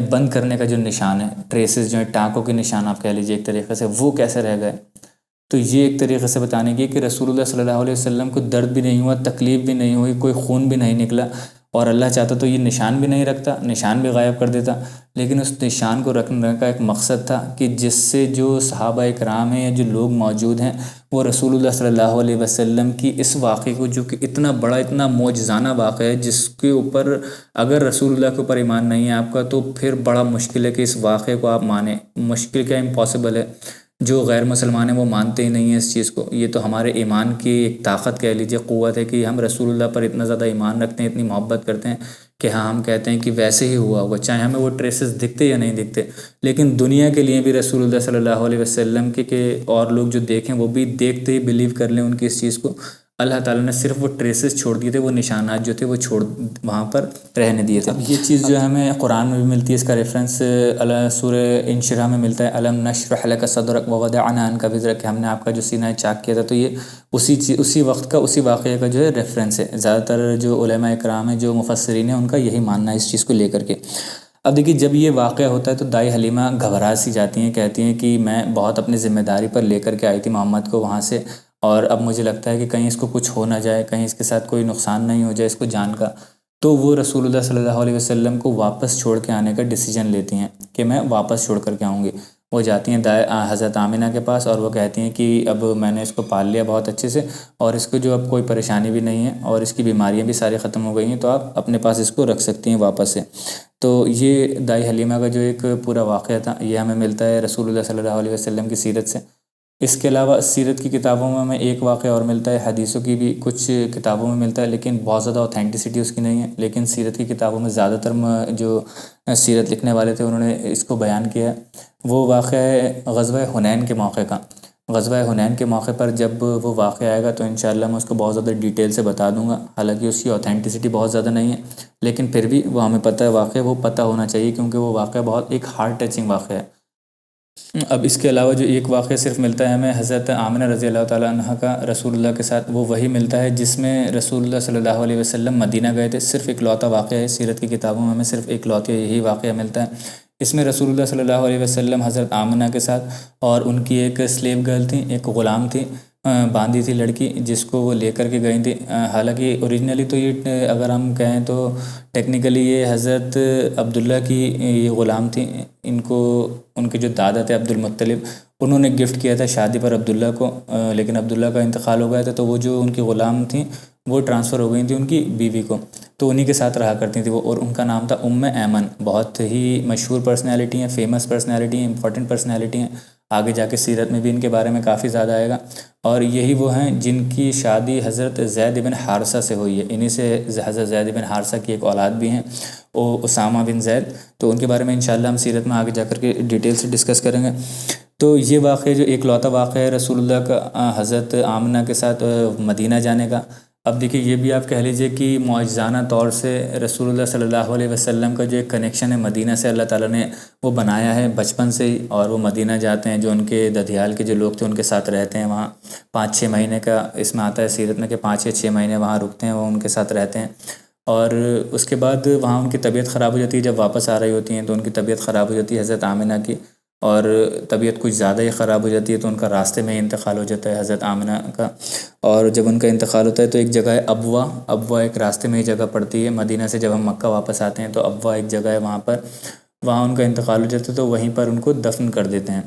بند کرنے کا جو نشان ہے، ٹریسز جو ہیں، ٹانکوں کے نشان آپ کہہ لیجیے ایک طریقے سے، وہ کیسے رہ گئے۔ تو یہ ایک طریقے سے بتانے کی کہ رسول اللہ صلی اللہ علیہ وسلم کو درد بھی نہیں ہوا، تکلیف بھی نہیں ہوئی، کوئی خون بھی نہیں نکلا، اور اللہ چاہتا تو یہ نشان بھی نہیں رکھتا، نشان بھی غائب کر دیتا، لیکن اس نشان کو رکھنے کا ایک مقصد تھا کہ جس سے جو صحابہ اکرام ہیں یا جو لوگ موجود ہیں وہ رسول اللہ صلی اللہ علیہ وسلم کی اس واقعے کو، جو کہ اتنا بڑا، اتنا معجزانہ واقعہ ہے، جس کے اوپر اگر رسول اللہ کے اوپر ایمان نہیں ہے آپ کا تو پھر بڑا مشکل ہے کہ اس واقعے کو آپ مانیں، مشکل کیا امپاسبل ہے، جو غیر مسلمان ہیں وہ مانتے ہی نہیں ہیں اس چیز کو. یہ تو ہمارے ایمان کی ایک طاقت کہہ لیجیے، قوت ہے کہ ہم رسول اللہ پر اتنا زیادہ ایمان رکھتے ہیں، اتنی محبت کرتے ہیں کہ ہاں ہم کہتے ہیں کہ ویسے ہی ہوا ہوگا، چاہے ہمیں وہ ٹریسز دکھتے یا نہیں دکھتے. لیکن دنیا کے لیے بھی رسول اللہ صلی اللہ علیہ وسلم کے کہ اور لوگ جو دیکھیں وہ بھی دیکھتے ہی بلیو کر لیں ان کی اس چیز کو. اللہ تعالیٰ نے صرف وہ ٹریسز چھوڑ دیے تھے، وہ نشانات جو تھے وہ چھوڑ وہاں پر رہنے دیے تھے. اب یہ چیز جو ہے ہمیں قرآن میں بھی ملتی ہے، اس کا ریفرنس سورہ انشراح میں ملتا ہے، الم نشرح لک صدرک ووضعنا عنک وزرک، کہ ہم نے آپ کا جو سینہ چاک کیا تھا. تو یہ اسی وقت کا، اسی واقعے کا جو ہے ریفرنس ہے. زیادہ تر جو علماء اکرام ہیں، جو مفسرین ہیں، ان کا یہی ماننا ہے اس چیز کو لے کر کے. اب دیکھیے جب یہ واقعہ ہوتا ہے تو دائی حلیمہ گھبرا سی جاتی ہیں، کہتی ہیں کہ میں بہت اپنی ذمہ داری پر لے کر کے آئی تھی محمد کو وہاں سے، اور اب مجھے لگتا ہے کہ کہیں اس کو کچھ ہو نہ جائے، کہیں اس کے ساتھ کوئی نقصان نہیں ہو جائے اس کو جان کا. تو وہ رسول اللہ صلی اللہ علیہ وسلم کو واپس چھوڑ کے آنے کا ڈیسیجن لیتی ہیں کہ میں واپس چھوڑ کر کے آؤں گی. وہ جاتی ہیں حضرت آمنہ کے پاس اور وہ کہتی ہیں کہ اب میں نے اس کو پال لیا بہت اچھے سے، اور اس کو جو اب کوئی پریشانی بھی نہیں ہے اور اس کی بیماریاں بھی ساری ختم ہو گئی ہیں، تو آپ اپنے پاس اس کو رکھ سکتی ہیں واپس سے. تو یہ دائی حلیمہ کا جو ایک پورا واقعہ تھا یہ ہمیں ملتا ہے رسول اللہ صلی اللہ علیہ وسلم کی سیرت سے. اس کے علاوہ سیرت کی کتابوں میں ہمیں ایک واقعہ اور ملتا ہے، حدیثوں کی بھی کچھ کتابوں میں ملتا ہے، لیکن بہت زیادہ اوتھینٹسٹی اس کی نہیں ہے. لیکن سیرت کی کتابوں میں زیادہ تر جو سیرت لکھنے والے تھے انہوں نے اس کو بیان کیا ہے. وہ واقعہ ہے غزوہ حنین کے موقع کا. غزوہ حنین کے موقع پر جب وہ واقعہ آئے گا تو انشاءاللہ میں اس کو بہت زیادہ ڈیٹیل سے بتا دوں گا. حالانکہ اس کی اوتھینٹسٹی بہت زیادہ نہیں ہے، لیکن پھر بھی وہ ہمیں پتہ ہے واقعہ وہ پتہ ہونا چاہیے، کیونکہ وہ واقعہ بہت ایک ہارٹ ٹچنگ واقعہ ہے. اب اس کے علاوہ جو ایک واقعہ صرف ملتا ہے ہمیں حضرت آمنہ رضی اللہ تعالیٰ عنہ کا رسول اللہ کے ساتھ، وہ وہی ملتا ہے جس میں رسول اللہ صلی اللہ علیہ وسلم مدینہ گئے تھے. صرف ایک لوتا واقعہ ہے سیرت کی کتابوں میں، ہمیں صرف ایک لوتا یہی واقعہ ملتا ہے. اس میں رسول اللہ صلی اللہ علیہ وسلم حضرت آمنہ کے ساتھ، اور ان کی ایک سلیو گرل تھی، ایک غلام تھی، باندھی تھی لڑکی، جس کو وہ لے کر کے گئی تھی. حالانکہ اوریجنلی تو یہ اگر ہم کہیں تو ٹیکنیکلی یہ حضرت عبداللہ کی یہ غلام تھی. ان کے جو دادا تھے عبد المطلب، انہوں نے گفٹ کیا تھا شادی پر عبداللہ کو، لیکن عبداللہ کا انتقال ہو گیا تھا، تو وہ جو ان کی غلام تھیں وہ ٹرانسفر ہو گئی تھیں ان کی بیوی کو، تو انہی کے ساتھ رہا کرتی تھیں وہ. اور ان کا نام تھا ایمن. بہت ہی مشہور پرسنالٹی ہیں، فیمس پرسنالٹی ہیں، امپورٹنٹ پرسنالٹی ہیں. آگے جا کے سیرت میں بھی ان کے بارے میں کافی زیادہ آئے گا. اور یہی وہ ہیں جن کی شادی حضرت زید بن حارثہ سے ہوئی ہے. انہی سے حضرت زید بن حارثہ کی ایک اولاد بھی ہیں، وہ اسامہ بن زید. تو ان کے بارے میں انشاءاللہ ہم سیرت میں آگے جا کر کے ڈیٹیل سے ڈسکس کریں گے. تو یہ واقعہ جو ایک لوتا واقعہ ہے رسول اللہ کا حضرت آمنہ کے ساتھ مدینہ جانے کا. اب دیکھیے یہ بھی آپ کہہ لیجئے کہ معجزانہ طور سے رسول اللہ صلی اللہ علیہ وسلم کا جو ایک کنیکشن ہے مدینہ سے، اللہ تعالیٰ نے وہ بنایا ہے بچپن سے ہی. اور وہ مدینہ جاتے ہیں، جو ان کے ددھیال کے جو لوگ تھے ان کے ساتھ رہتے ہیں وہاں 5-6 مہینے کا اس میں آتا ہے سیرت میں کہ 5 یا 6 مہینے وہاں رکتے ہیں، وہ ان کے ساتھ رہتے ہیں. اور اس کے بعد وہاں ان کی طبیعت خراب ہو جاتی ہے. جب واپس آ رہی ہوتی ہیں تو ان کی طبیعت خراب ہو جاتی ہے حضرت آمنہ کی، اور طبیعت کچھ زیادہ ہی خراب ہو جاتی ہے، تو ان کا راستے میں ہی انتقال ہو جاتا ہے حضرت آمنہ کا. اور جب ان کا انتقال ہوتا ہے تو ایک جگہ ہے ابوا ایک راستے میں ہی جگہ پڑتی ہے مدینہ سے. جب ہم مکہ واپس آتے ہیں تو ابوا ایک جگہ ہے وہاں ان کا انتقال ہو جاتا ہے، تو وہیں پر ان کو دفن کر دیتے ہیں.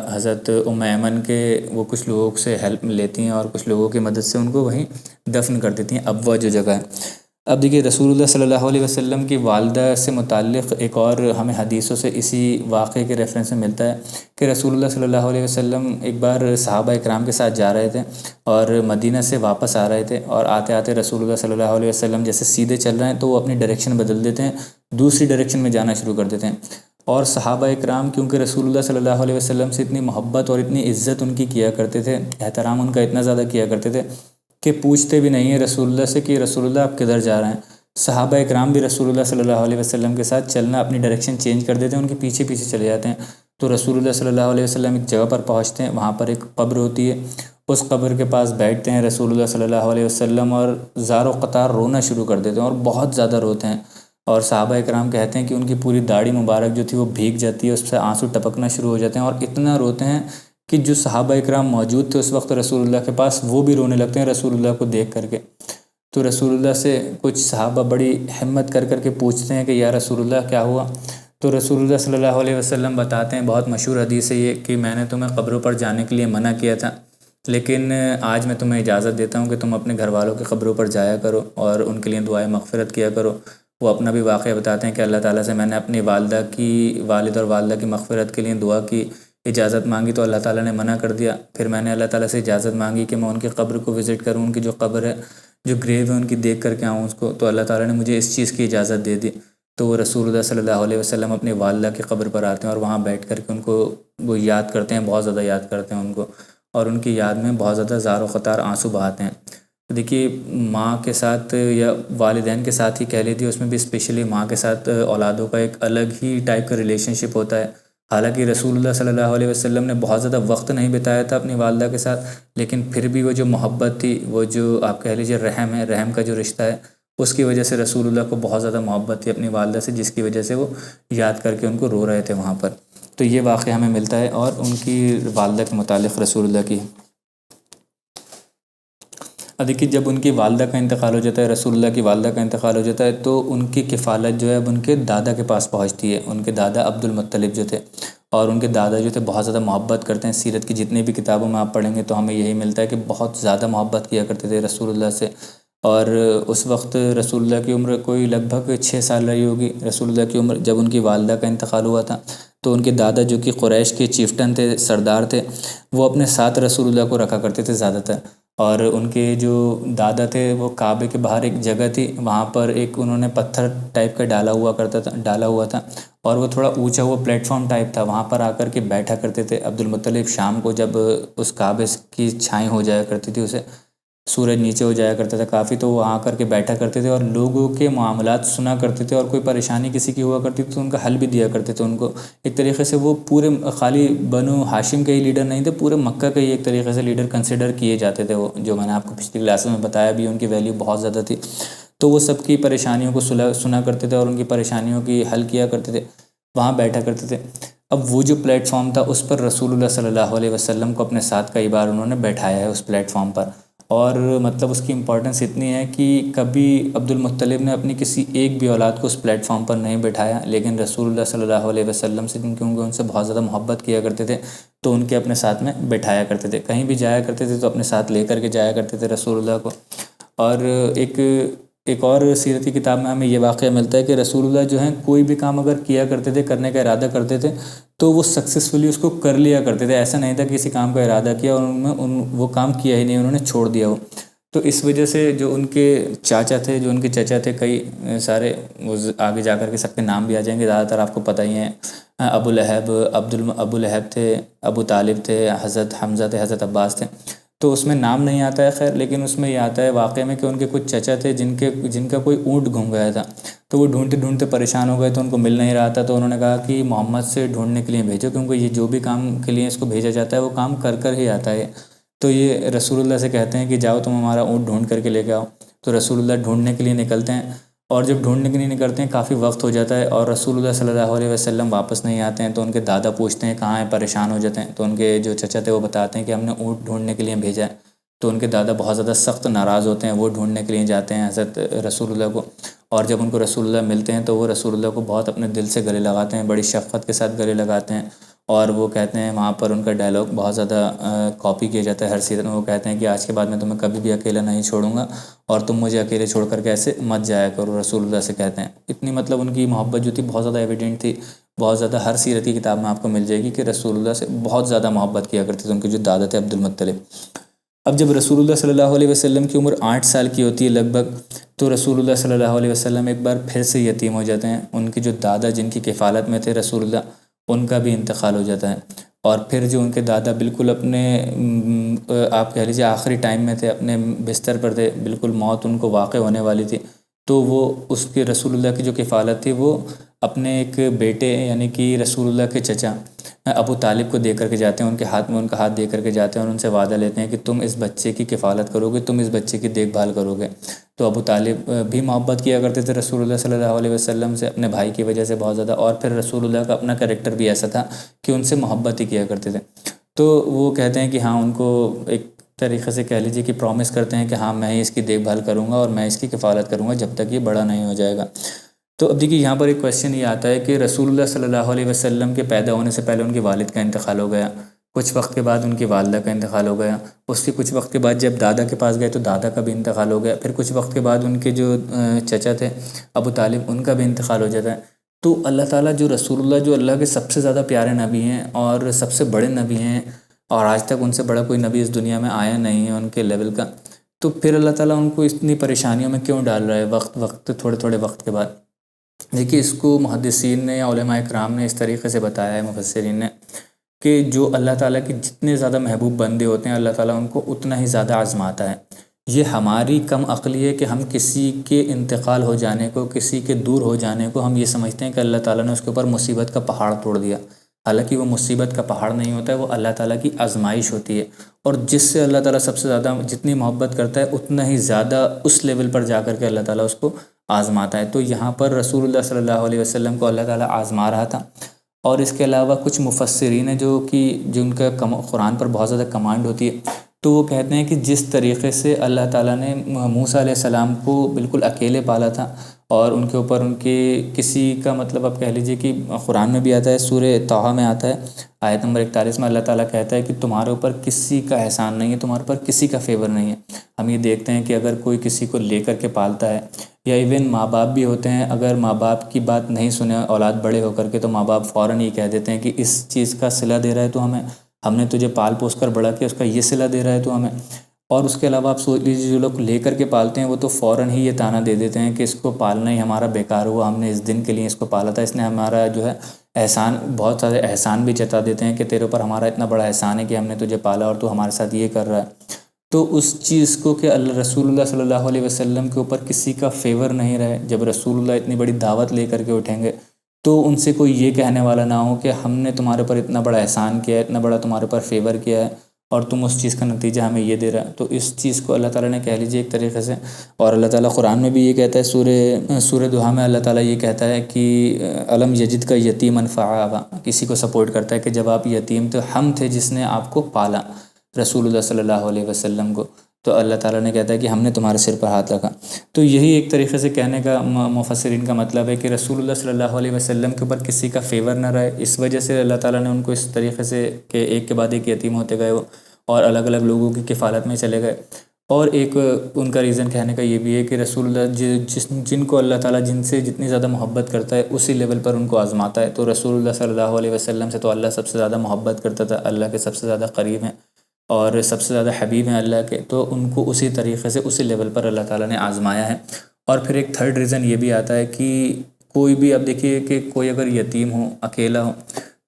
حضرت ایمن کے وہ کچھ لوگوں سے ہیلپ لیتی ہیں اور کچھ لوگوں کی مدد سے ان کو وہیں دفن کر دیتی ہیں، ابوا جو جگہ ہے. اب دیکھیے رسول اللہ صلی اللہ علیہ وسلم کی والدہ سے متعلق ایک اور ہمیں حدیثوں سے اسی واقعے کے ریفرنس میں ملتا ہے کہ رسول اللہ صلی اللہ علیہ وسلم ایک بار صحابہ اکرام کے ساتھ جا رہے تھے اور مدینہ سے واپس آ رہے تھے، اور آتے آتے رسول اللہ صلی اللہ علیہ وسلم جیسے سیدھے چل رہے ہیں تو وہ اپنی ڈائریکشن بدل دیتے ہیں، دوسری ڈائریکشن میں جانا شروع کر دیتے ہیں. اور صحابہ اکرام کیونکہ رسول اللہ صلی اللہ علیہ وسلم سے اتنی محبت اور اتنی عزت ان کی کیا کرتے تھے، احترام ان کا اتنا زیادہ کیا کرتے تھے کہ پوچھتے بھی نہیں ہیں رسول اللہ سے کہ رسول اللہ آپ کدھر جا رہے ہیں. صحابہ اکرام بھی رسول اللہ صلی اللہ علیہ وسلم کے ساتھ چلنا، اپنی ڈائریکشن چینج کر دیتے ہیں، ان کے پیچھے پیچھے چلے جاتے ہیں. تو رسول اللہ صلی اللہ علیہ وسلم ایک جگہ پر پہنچتے ہیں، وہاں پر ایک قبر ہوتی ہے، اس قبر کے پاس بیٹھتے ہیں رسول اللہ صلی اللہ علیہ وسلم اور زار و قطار رونا شروع کر دیتے ہیں، اور بہت زیادہ روتے ہیں. اور صحابہ اکرام کہتے ہیں کہ ان کی پوری داڑھی مبارک جو تھی وہ بھیگ جاتی ہے، اس سے آنسو ٹپکنا شروع ہو جاتے ہیں، اور اتنا روتے ہیں کہ جو صحابہ اکرام موجود تھے اس وقت رسول اللہ کے پاس وہ بھی رونے لگتے ہیں رسول اللہ کو دیکھ کر کے. تو رسول اللہ سے کچھ صحابہ بڑی ہمت کر کر کے پوچھتے ہیں کہ یا رسول اللہ کیا ہوا؟ تو رسول اللہ صلی اللہ علیہ وسلم بتاتے ہیں، بہت مشہور حدیث ہے یہ، کہ میں نے تمہیں قبروں پر جانے کے لیے منع کیا تھا، لیکن آج میں تمہیں اجازت دیتا ہوں کہ تم اپنے گھر والوں کے قبروں پر جایا کرو اور ان کے لیے دعائے مغفرت کیا کرو. وہ اپنا بھی واقعہ بتاتے ہیں کہ اللہ تعالیٰ سے میں نے اپنی والد اور والدہ کی مغفرت کے لیے دعا کی اجازت مانگی تو اللہ تعالیٰ نے منع کر دیا. پھر میں نے اللہ تعالیٰ سے اجازت مانگی کہ میں ان کی قبر کو وزٹ کروں، ان کی جو قبر ہے، جو گریو ہے ان کی دیکھ کر کے آؤں اس کو. تو اللہ تعالیٰ نے مجھے اس چیز کی اجازت دے دی. تو وہ رسول اللہ صلی اللہ علیہ وسلم اپنی والدہ کی قبر پر آتے ہیں اور وہاں بیٹھ کر کے ان کو وہ یاد کرتے ہیں، بہت زیادہ یاد کرتے ہیں ان کو، اور ان کی یاد میں بہت زیادہ زار و قطار آنسو بہاتے ہیں. دیکھیے ماں کے ساتھ یا والدین کے ساتھ ہی کہہ لیجیے، اس میں بھی اسپیشلی ماں کے ساتھ اولادوں کا ایک الگ ہی ٹائپ کا ریلیشن شپ ہوتا ہے. حالانکہ رسول اللہ صلی اللہ علیہ وسلم نے بہت زیادہ وقت نہیں بتایا تھا اپنی والدہ کے ساتھ، لیکن پھر بھی وہ جو محبت تھی، وہ جو آپ کہہ لیجیے رحم ہے، رحم کا جو رشتہ ہے، اس کی وجہ سے رسول اللہ کو بہت زیادہ محبت تھی اپنی والدہ سے، جس کی وجہ سے وہ یاد کر کے ان کو رو رہے تھے وہاں پر. تو یہ واقعہ ہمیں ملتا ہے اور ان کی والدہ کے متعلق رسول اللہ کی. دیکھیے جب ان کی والدہ کا انتقال ہو جاتا ہے، رسول اللہ کی والدہ کا انتقال ہو جاتا ہے، تو ان کی کفالت جو ہے اب ان کے دادا کے پاس پہنچتی ہے. ان کے دادا عبد المطلب جو تھے، اور ان کے دادا جو تھے بہت زیادہ محبت کرتے ہیں. سیرت کی جتنی بھی کتابوں میں آپ پڑھیں گے تو ہمیں یہی ملتا ہے کہ بہت زیادہ محبت کیا کرتے تھے رسول اللہ سے. اور اس وقت رسول اللہ کی عمر کوئی لگ بھگ 6 سال رہی ہوگی رسول اللہ کی عمر جب ان کی والدہ کا انتقال ہوا تھا. تو ان کے دادا جو کہ قریش کے چیفٹن تھے، سردار تھے، وہ اپنے ساتھ رسول اللہ کو رکھا کرتے تھے زیادہ تر. اور ان کے جو دادا تھے وہ کعبے کے باہر ایک جگہ تھی، وہاں پر ایک انہوں نے پتھر ٹائپ کا ڈالا ہوا تھا اور وہ تھوڑا اونچا ہوا پلیٹ فارم ٹائپ تھا، وہاں پر آ کر کے بیٹھا کرتے تھے. عبد المطلب شام کو جب اس کعبے کی چھائیں ہو جایا کرتی تھی، اسے سورج نیچے ہو جایا کرتا تھا کافی، تو وہ آ کر کے بیٹھا کرتے تھے اور لوگوں کے معاملات سنا کرتے تھے، اور کوئی پریشانی کسی کی ہوا کرتی تھی تو ان کا حل بھی دیا کرتے تھے ان کو. ایک طریقے سے وہ پورے خالی بنو ہاشم کے ہی لیڈر نہیں تھے، پورے مکہ کے ہی ایک طریقے سے لیڈر کنسیڈر کیے جاتے تھے وہ، جو میں نے آپ کو پچھلی کلاسوں میں بتایا بھی، ان کی ویلیو بہت زیادہ تھی. تو وہ سب کی پریشانیوں کو سنا کرتے تھے اور ان کی پریشانیوں کی حل کیا کرتے تھے، وہاں بیٹھا کرتے تھے. اب وہ جو پلیٹ فارم تھا اس پر رسول اللہ صلی اللہ علیہ وسلم کو اپنے ساتھ کئی بار انہوں نے بیٹھایا ہے اس پلیٹ فارم پر. اور مطلب اس کی امپورٹنس اتنی ہے کہ کبھی عبد المطلب نے اپنی کسی ایک بھی اولاد کو اس پلیٹ فارم پر نہیں بٹھایا، لیکن رسول اللہ صلی اللہ علیہ وسلم سے کیونکہ ان سے بہت زیادہ محبت کیا کرتے تھے تو ان کے اپنے ساتھ میں بٹھایا کرتے تھے. کہیں بھی جایا کرتے تھے تو اپنے ساتھ لے کر کے جایا کرتے تھے رسول اللہ کو. اور ایک اور سیرت کی کتاب میں ہمیں یہ واقعہ ملتا ہے کہ رسول اللہ جو ہیں کوئی بھی کام اگر کیا کرتے تھے، کرنے کا ارادہ کرتے تھے، تو وہ سکسیزفلی اس کو کر لیا کرتے تھے. ایسا نہیں تھا کہ کسی کام کا ارادہ کیا اور وہ کام کیا ہی نہیں، انہوں نے چھوڑ دیا وہ. تو اس وجہ سے جو ان کے چاچا تھے، جو ان کے چچا تھے، کئی سارے وہ آگے جا کر کے سب کے نام بھی آ جائیں گے، زیادہ تر آپ کو پتہ ہی ہیں. ابو لہب ابو لہب تھے، ابو طالب تھے، حضرت حمزہ تھے، حضرت عباس تھے. تو اس میں نام نہیں آتا ہے خیر، لیکن اس میں یہ آتا ہے واقعے میں کہ ان کے کچھ چچا تھے جن کا کوئی اونٹ گم گیا تھا. تو وہ ڈھونڈتے ڈھونڈتے پریشان ہو گئے تو ان کو مل نہیں رہا تھا. تو انہوں نے کہا کہ محمد سے ڈھونڈنے کے لیے بھیجو، کیونکہ یہ جو بھی کام کے لیے اس کو بھیجا جاتا ہے وہ کام کر کر ہی آتا ہے. تو یہ رسول اللہ سے کہتے ہیں کہ جاؤ تم ہمارا اونٹ ڈھونڈ کر کے لے کے آؤ. تو رسول اللہ ڈھونڈنے کے لیے نکلتے ہیں، اور جب ڈھونڈنے کے لیے نکلتے ہیں کافی وقت ہو جاتا ہے اور رسول اللہ صلی اللہ علیہ وسلم واپس نہیں آتے ہیں. تو ان کے دادا پوچھتے ہیں کہاں ہیں، پریشان ہو جاتے ہیں. تو ان کے جو چچا تھے وہ بتاتے ہیں کہ ہم نے اونٹ ڈھونڈنے کے لیے بھیجا ہے. تو ان کے دادا بہت زیادہ سخت ناراض ہوتے ہیں، وہ ڈھونڈنے کے لیے جاتے ہیں حضرت رسول اللہ کو. اور جب ان کو رسول اللہ ملتے ہیں تو وہ رسول اللہ کو بہت اپنے دل سے گلے لگاتے ہیں، بڑی شفقت کے ساتھ گلے لگاتے ہیں. اور وہ کہتے ہیں، وہاں پر ان کا ڈائلاگ بہت زیادہ کاپی کیا جاتا ہے ہر سیرت میں. وہ کہتے ہیں کہ آج کے بعد میں تمہیں کبھی بھی اکیلا نہیں چھوڑوں گا اور تم مجھے اکیلے چھوڑ کر کے ایسے مت جایا کرو. رسول اللہ سے کہتے ہیں. اتنی مطلب ان کی محبت جو تھی بہت زیادہ ایویڈنٹ تھی، بہت زیادہ ہر سیرت کی کتاب میں آپ کو مل جائے گی کہ رسول اللہ سے بہت زیادہ محبت کیا کرتے تھے ان کے جو دادا تھے عبد المطلب. اب جب رسول اللہ صلی اللہ علیہ وسلم کی عمر 8 سال کی ہوتی ہے لگ بھگ، تو رسول اللہ صلی اللہ علیہ وسلم ایک بار پھر سے یتیم ہو جاتے ہیں. ان کے جو دادا جن کی کفالت میں تھے رسول اللہ، ان کا بھی انتقال ہو جاتا ہے. اور پھر جو ان کے دادا بالکل اپنے آپ کہہ لیجیے آخری ٹائم میں تھے، اپنے بستر پر تھے، بالکل موت ان کو واقع ہونے والی تھی. تو وہ اس کے رسول اللہ کی جو کفالت تھی وہ اپنے ایک بیٹے یعنی کہ رسول اللہ کے چچا ابو طالب کو دے کر کے جاتے ہیں. ان کے ہاتھ میں ان کا ہاتھ دے کر کے جاتے ہیں اور ان سے وعدہ لیتے ہیں کہ تم اس بچے کی کفالت کرو گے، تم اس بچے کی دیکھ بھال کرو گے. تو ابو طالب بھی محبت کیا کرتے تھے رسول اللہ صلی اللہ علیہ وسلم سے اپنے بھائی کی وجہ سے بہت زیادہ. اور پھر رسول اللہ کا اپنا کریکٹر بھی ایسا تھا کہ ان سے محبت ہی کیا کرتے تھے. تو وہ کہتے ہیں کہ ہاں ان کو ایک طریقے سے کہہ لیجیے کہ پرومس کرتے ہیں کہ ہاں میں ہی اس کی دیکھ بھال کروں گا اور میں اس کی کفالت کروں گا جب تک یہ بڑا نہیں ہو جائے گا. تو اب دیکھیے یہاں پر ایک کویشچن یہ آتا ہے کہ رسول اللہ صلی اللہ علیہ وسلم کے پیدا ہونے سے پہلے ان کے والد کا انتقال ہو گیا، کچھ وقت کے بعد ان کی والدہ کا انتقال ہو گیا، اس کے کچھ وقت کے بعد جب دادا کے پاس گئے تو دادا کا بھی انتقال ہو گیا، پھر کچھ وقت کے بعد ان کے جو چچا تھے ابو طالب ان کا بھی انتقال ہو جاتا ہے. تو اللہ تعالیٰ جو رسول اللہ جو اللہ کے سب سے زیادہ پیارے نبی ہیں اور سب سے بڑے نبی ہیں، اور آج تک ان سے بڑا کوئی نبی اس دنیا میں آیا نہیں ہے ان کے لیول کا، تو پھر اللہ تعالیٰ ان کو اتنی پریشانیوں میں کیوں ڈال رہا ہے وقت تھوڑے تھوڑے وقت کے بعد؟ دیکھیے، اس کو محدثین نے یا علماء اکرام نے اس طریقے سے بتایا ہے، مفسرین نے، کہ جو اللہ تعالیٰ کے جتنے زیادہ محبوب بندے ہوتے ہیں اللہ تعالیٰ ان کو اتنا ہی زیادہ آزماتا ہے۔ یہ ہماری کم عقلی ہے کہ ہم کسی کے انتقال ہو جانے کو، کسی کے دور ہو جانے کو ہم یہ سمجھتے ہیں کہ اللہ تعالیٰ نے اس کے اوپر مصیبت کا پہاڑ توڑ دیا، حالانکہ وہ مصیبت کا پہاڑ نہیں ہوتا ہے، وہ اللہ تعالیٰ کی آزمائش ہوتی ہے۔ اور جس سے اللہ تعالیٰ سب سے زیادہ جتنی محبت کرتا ہے اتنا ہی زیادہ اس لیول پر جا کر کے اللہ تعالیٰ اس کو آزماتا ہے۔ تو یہاں پر رسول اللہ صلی اللہ علیہ وسلم کو اللہ تعالیٰ آزما رہا تھا۔ اور اس کے علاوہ کچھ مفسرین ہیں جن کا قرآن پر بہت زیادہ کمانڈ ہوتی ہے، تو وہ کہتے ہیں کہ جس طریقے سے اللہ تعالیٰ نے موسیٰ علیہ السلام کو بالکل اکیلے پالا تھا، اور ان کے اوپر ان کے کسی کا مطلب آپ کہہ لیجئے کہ قرآن میں بھی آتا ہے، سورہ طٰہٰ میں آتا ہے، آیت نمبر 41 میں اللہ تعالیٰ کہتا ہے کہ تمہارے اوپر کسی کا احسان نہیں ہے، تمہارے اوپر کسی کا فیور نہیں ہے۔ ہم یہ دیکھتے ہیں کہ اگر کوئی کسی کو لے کر کے پالتا ہے، یا ایون ماں باپ بھی ہوتے ہیں، اگر ماں باپ کی بات نہیں سنے اولاد بڑے ہو کر کے، تو ماں باپ فوراً یہ کہہ دیتے ہیں کہ اس چیز کا صلہ دے رہا ہے تو ہم نے تجھے پال پوس کر بڑا کیا، اس کا یہ صلہ دے رہا ہے تو ہمیں۔ اور اس کے علاوہ آپ سوچ لیجیے، جو لوگ لے کر کے پالتے ہیں وہ تو فوراً ہی یہ طعنہ دے دیتے ہیں کہ اس کو پالنا ہی ہمارا بیکار ہوا، ہم نے اس دن کے لیے اس کو پالا تھا، اس نے ہمارا جو ہے احسان، بہت سارے احسان بھی جتا دیتے ہیں کہ تیرے اوپر ہمارا اتنا بڑا احسان ہے کہ ہم نے تجھے پالا اور تو ہمارے ساتھ یہ کر رہا ہے۔ تو اس چیز کو کہ رسول اللہ صلی اللہ علیہ وسلم کے اوپر کسی کا فیور نہیں رہے، جب رسول اللہ اتنی بڑی دعوت لے کر کے اٹھیں گے تو ان سے کوئی یہ کہنے والا نہ ہو کہ ہم نے تمہارے اوپر اتنا بڑا احسان کیا ہے، اتنا بڑا تمہارے اوپر فیور کیا ہے، اور تم اس چیز کا نتیجہ ہمیں یہ دے رہا ہے۔ تو اس چیز کو اللہ تعالیٰ نے کہہ لیجیے ایک طریقے سے، اور اللہ تعالیٰ قرآن میں بھی یہ کہتا ہے، سورہ دہا میں اللہ تعالیٰ یہ کہتا ہے کہ الم یجد کا یتیما فآویٰ، کسی کو سپورٹ کرتا ہے کہ جب آپ یتیم تو ہم تھے جس نے آپ کو پالا، رسول اللہ صلی اللہ علیہ وسلم کو، تو اللہ تعالیٰ نے کہتا ہے کہ ہم نے تمہارے سر پر ہاتھ رکھا۔ تو یہی ایک طریقے سے کہنے کا مفسرین کا مطلب ہے کہ رسول اللہ صلی اللہ علیہ وسلم کے اوپر کسی کا فیور نہ رہے، اس وجہ سے اللہ تعالیٰ نے ان کو اس طریقے سے کہ ایک کے بعد ایک یتیم ہوتے گئے وہ، اور الگ الگ لوگوں کی کفالت میں چلے گئے۔ اور ایک ان کا ریزن کہنے کا یہ بھی ہے کہ رسول اللہ جن کو اللہ تعالیٰ جن سے جتنی زیادہ محبت کرتا ہے اسی لیول پر ان کو آزماتا ہے۔ تو رسول اللہ صلی اللہ علیہ وسلم سے تو اللہ سب سے زیادہ محبت کرتا تھا، اللہ کے سب سے زیادہ قریب ہیں اور سب سے زیادہ حبیب ہیں اللہ کے، تو ان کو اسی طریقے سے اسی لیول پر اللہ تعالیٰ نے آزمایا ہے۔ اور پھر ایک تھرڈ ریزن یہ بھی آتا ہے کہ کوئی بھی، اب دیکھیے کہ کوئی اگر یتیم ہو، اکیلا ہو،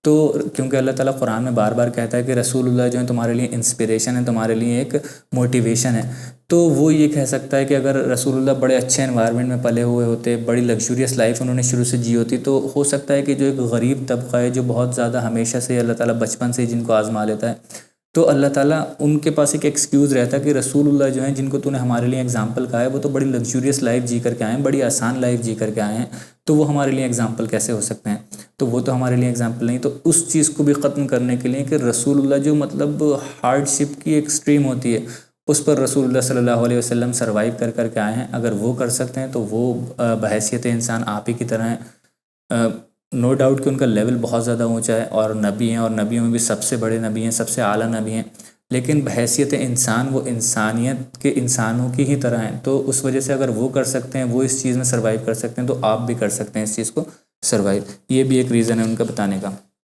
تو کیونکہ اللہ تعالیٰ قرآن میں بار بار کہتا ہے کہ رسول اللہ جو ہے تمہارے لیے انسپریشن ہے، تمہارے لیے ایک موٹیویشن ہے، تو وہ یہ کہہ سکتا ہے کہ اگر رسول اللہ بڑے اچھے انوائرمنٹ میں پلے ہوئے ہوتے، بڑی لگژریس لائف انہوں نے شروع سے جی ہوتی، تو ہو سکتا ہے کہ جو ایک غریب طبقہ ہے جو بہت زیادہ ہمیشہ سے اللہ تعالیٰ بچپن سے جن کو آزما لیتا ہے، تو اللہ تعالیٰ ان کے پاس ایک ایکسکیوز رہتا ہے کہ رسول اللہ جو ہیں جن کو تو نے ہمارے لیے ایگزامپل کہا ہے، وہ تو بڑی لگژریس لائف جی کر کے آئے ہیں، بڑی آسان لائف جی کر کے آئے ہیں، تو وہ ہمارے لیے ایگزامپل کیسے ہو سکتے ہیں؟ تو وہ تو ہمارے لیے ایگزامپل نہیں۔ تو اس چیز کو بھی ختم کرنے کے لیے کہ رسول اللہ جو مطلب ہارڈ شپ کی ایکسٹریم ہوتی ہے، اس پر رسول اللہ صلی اللہ علیہ وسلم سروائیو کر کے آئے ہیں، اگر وہ کر سکتے ہیں تو وہ بحیثیت انسان آپ ہی کی طرح ہیں۔ نو ڈاؤٹ کہ ان کا لیول بہت زیادہ اونچا ہے، اور نبی ہیں، اور نبیوں میں بھی سب سے بڑے نبی ہیں، سب سے اعلیٰ نبی ہیں، لیکن بحیثیت انسان وہ انسانیت کے انسانوں کی ہی طرح ہیں۔ تو اس وجہ سے اگر وہ کر سکتے ہیں، وہ اس چیز میں سروائیو کر سکتے ہیں، تو آپ بھی کر سکتے ہیں اس چیز کو سروائیو۔ یہ بھی ایک ریزن ہے ان کا بتانے کا۔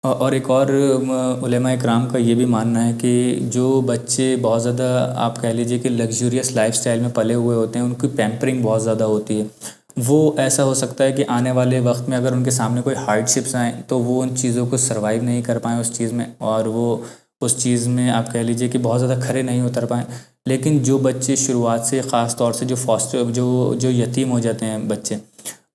اور ایک اور علماء اکرام کا یہ بھی ماننا ہے کہ جو بچے بہت زیادہ آپ کہہ لیجیے کہ لگژریس لائف سٹائل میں پلے ہوئے ہوتے ہیں، ان کی پیمپرنگ بہت زیادہ ہوتی ہے، وہ ایسا ہو سکتا ہے کہ آنے والے وقت میں اگر ان کے سامنے کوئی ہارڈ شپس آئیں تو وہ ان چیزوں کو سروائیو نہیں کر پائیں اس چیز میں، اور وہ اس چیز میں آپ کہہ لیجیے کہ بہت زیادہ کھڑے نہیں اتر پائیں۔ لیکن جو بچے شروعات سے، خاص طور سے جو یتیم ہو جاتے ہیں بچے،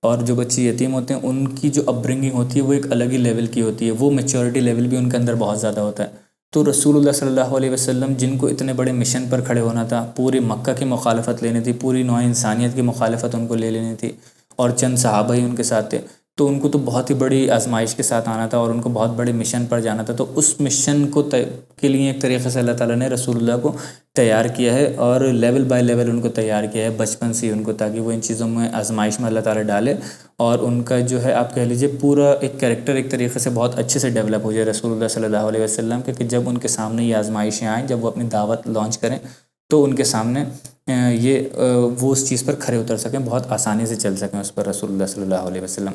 اور جو بچے یتیم ہوتے ہیں، ان کی جو اپ برنگنگ ہوتی ہے وہ ایک الگ ہی لیول کی ہوتی ہے، وہ میچورٹی لیول بھی ان کے اندر بہت زیادہ ہوتا ہے۔ تو رسول اللہ صلی اللہ علیہ وسلم جن کو اتنے بڑے مشن پر کھڑے ہونا تھا، پوری مکہ کی مخالفت لینی تھی، پوری نوع انسانیت کی مخالفت ان کو لے لینی تھی، اور چند صحابہ ہی ان کے ساتھ تھے، تو ان کو تو بہت ہی بڑی آزمائش کے ساتھ آنا تھا، اور ان کو بہت بڑے مشن پر جانا تھا۔ تو اس مشن کو کے لیے ایک طریقے سے اللہ تعالیٰ نے رسول اللہ کو تیار کیا ہے، اور لیول بائی لیول ان کو تیار کیا ہے بچپن سے ہی ان کو، تاکہ وہ ان چیزوں میں آزمائش میں اللہ تعالیٰ ڈالے، اور ان کا جو ہے آپ کہہ لیجیے پورا ایک کریکٹر ایک طریقے سے بہت اچھے سے ڈیولپ ہو جائے رسول اللہ صلی اللہ علیہ وسلم کے، کہ جب ان کے سامنے یہ آزمائشیں آئیں، جب وہ اپنی دعوت لانچ کریں، تو ان کے سامنے وہ اس چیز پر کھڑے اتر سکیں، بہت آسانی سے چل سکیں اس پر رسول اللہ صلی اللہ علیہ وسلم۔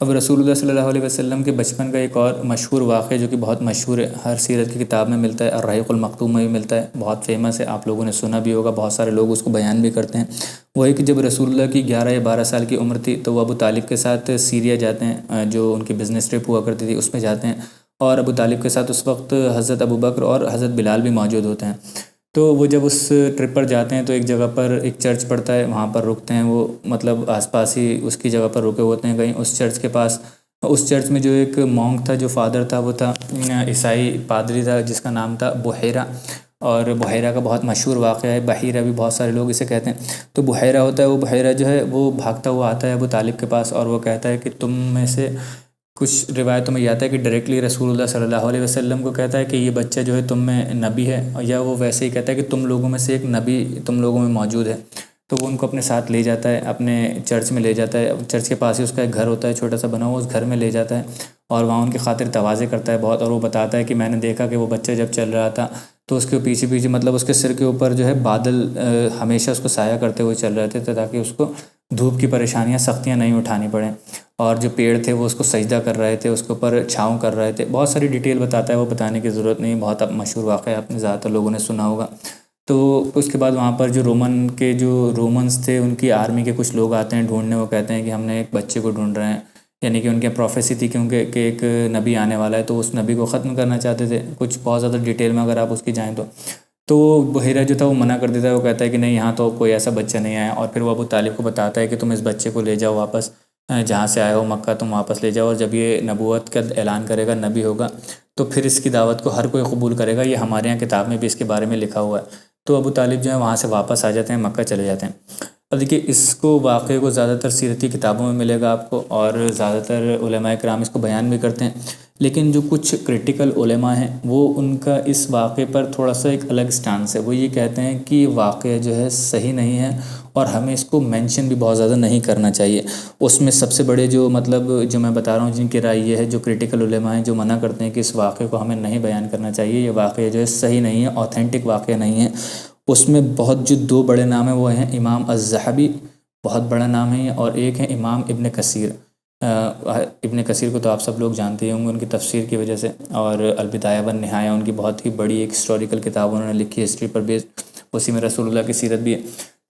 اب رسول اللہ صلی اللہ علیہ وسلم کے بچپن کا ایک اور مشہور واقعہ جو کہ بہت مشہور ہے، ہر سیرت کی کتاب میں ملتا ہے، الرحیق المختوم میں بھی ملتا ہے، بہت فیمس ہے، آپ لوگوں نے سنا بھی ہوگا، بہت سارے لوگ اس کو بیان بھی کرتے ہیں۔ وہ ہے کہ جب رسول اللہ کی 11 یا 12 سال کی عمر تھی تو وہ ابو طالب کے ساتھ سیریا جاتے ہیں، جو ان کی بزنس ٹرپ ہوا کرتی تھی، اس میں جاتے ہیں، اور ابو طالب کے ساتھ اس وقت حضرت ابو بکر اور حضرت بلال بھی موجود ہوتے ہیں۔ تو وہ جب اس ٹرپ پر جاتے ہیں تو ایک جگہ پر ایک چرچ پڑتا ہے، وہاں پر رکتے ہیں، وہ مطلب آس پاس ہی اس کی جگہ پر رکے ہوتے ہیں کہیں اس چرچ کے پاس۔ اس چرچ میں جو ایک مونک تھا، جو فادر تھا، وہ تھا عیسائی پادری تھا جس کا نام تھا بحیرہ، اور بحیرہ کا بہت مشہور واقعہ ہے، بحیرہ بھی بہت سارے لوگ اسے کہتے ہیں۔ تو بحیرہ ہوتا ہے، وہ بحیرہ جو ہے وہ بھاگتا ہوا آتا ہے ابو طالب کے پاس، اور وہ کہتا ہے کہ تم میں سے کچھ روایتوں میں یہ آتا ہے کہ ڈائریکٹلی رسول اللہ صلی اللہ علیہ وسلم کو کہتا ہے کہ یہ بچہ جو ہے تم میں نبی ہے، یا وہ ویسے ہی کہتا ہے کہ تم لوگوں میں سے ایک نبی تم لوگوں میں موجود ہے۔ تو وہ ان کو اپنے ساتھ لے جاتا ہے، اپنے چرچ میں لے جاتا ہے، چرچ کے پاس ہی اس کا ایک گھر ہوتا ہے چھوٹا سا بنا ہوا، اس گھر میں لے جاتا ہے، اور وہاں ان کی خاطر تواضع کرتا ہے بہت، اور وہ بتاتا ہے کہ میں نے دیکھا کہ وہ بچہ جب چل رہا تھا تو اس کے پیچھے پیچھے مطلب اس کے سر کے اوپر جو ہے بادل ہمیشہ اس کو سایہ کرتے ہوئے چل رہے تھے، تاکہ اس کو دھوپ کی پریشانیاں سختیاں نہیں اٹھانی پڑیں، اور جو پیڑ تھے وہ اس کو سجدہ کر رہے تھے، اس کے اوپر چھاؤں کر رہے تھے، بہت ساری ڈیٹیل بتاتا ہے، وہ بتانے کی ضرورت نہیں، بہت اب مشہور واقعہ ہے، آپ نے زیادہ تر لوگوں نے سنا ہوگا۔ تو اس کے بعد وہاں پر جو رومنس تھے، ان کی آرمی کے کچھ لوگ آتے ہیں ڈھونڈنے، وہ کہتے ہیں کہ ہم نے ایک بچے کو ڈھونڈ رہے ہیں، یعنی کہ ان کے پروفیسی تھی کہ ایک نبی آنے والا ہے، تو اس نبی کو ختم کرنا چاہتے تھے، کچھ بہت زیادہ ڈیٹیل میں اگر آپ اس کی جائیں تو بحیرہ جو تھا وہ منع کر دیتا ہے، وہ کہتا ہے کہ نہیں، یہاں تو کوئی ایسا بچہ نہیں آیا، اور پھر وہ ابو طالب کو بتاتا ہے کہ تم اس بچے کو لے جاؤ واپس، جہاں سے آئے ہو مکہ تم واپس لے جاؤ، اور جب یہ نبوت کا اعلان کرے گا، نبی ہوگا، تو پھر اس کی دعوت کو ہر کوئی قبول کرے گا، یہ ہمارے یہاں کتاب میں بھی اس کے بارے میں لکھا ہوا ہے۔ تو ابو طالب جو ہے وہاں سے واپس آ جاتے ہیں، مکہ چلے جاتے ہیں۔ اب دیکھیے، اس کو واقعے کو زیادہ تر سیرتی کتابوں میں ملے گا آپ کو، اور زیادہ تر علماء کرام اس کو بیان بھی کرتے ہیں، لیکن جو کچھ کریٹیکل علماء ہیں وہ ان کا اس واقعے پر تھوڑا سا ایک الگ سٹانس ہے، وہ یہ کہتے ہیں کہ یہ واقعہ جو ہے صحیح نہیں ہے، اور ہمیں اس کو مینشن بھی بہت زیادہ نہیں کرنا چاہیے۔ اس میں سب سے بڑے جو جو میں بتا رہا ہوں، جن کی رائے یہ ہے، جو کریٹیکل علماء ہیں جو منع کرتے ہیں کہ اس واقعے کو ہمیں نہیں بیان کرنا چاہیے، یہ واقعہ جو ہے صحیح نہیں ہے، اوتھینٹک واقعہ نہیں ہے۔ اس میں بہت جو دو بڑے نام ہیں وہ ہیں امام الذہبی، بہت بڑا نام ہے، اور ایک ہے امام ابن کثیر۔ ابن کثیر کو تو آپ سب لوگ جانتے ہوں گے ان کی تفسیر کی وجہ سے، اور البدایہ والنہایہ ان کی بہت ہی بڑی ایک ہسٹوریکل کتاب انہوں نے لکھی ہے ہسٹری پر بیسڈ، اسی میں رسول اللہ کی سیرت بھی ہے۔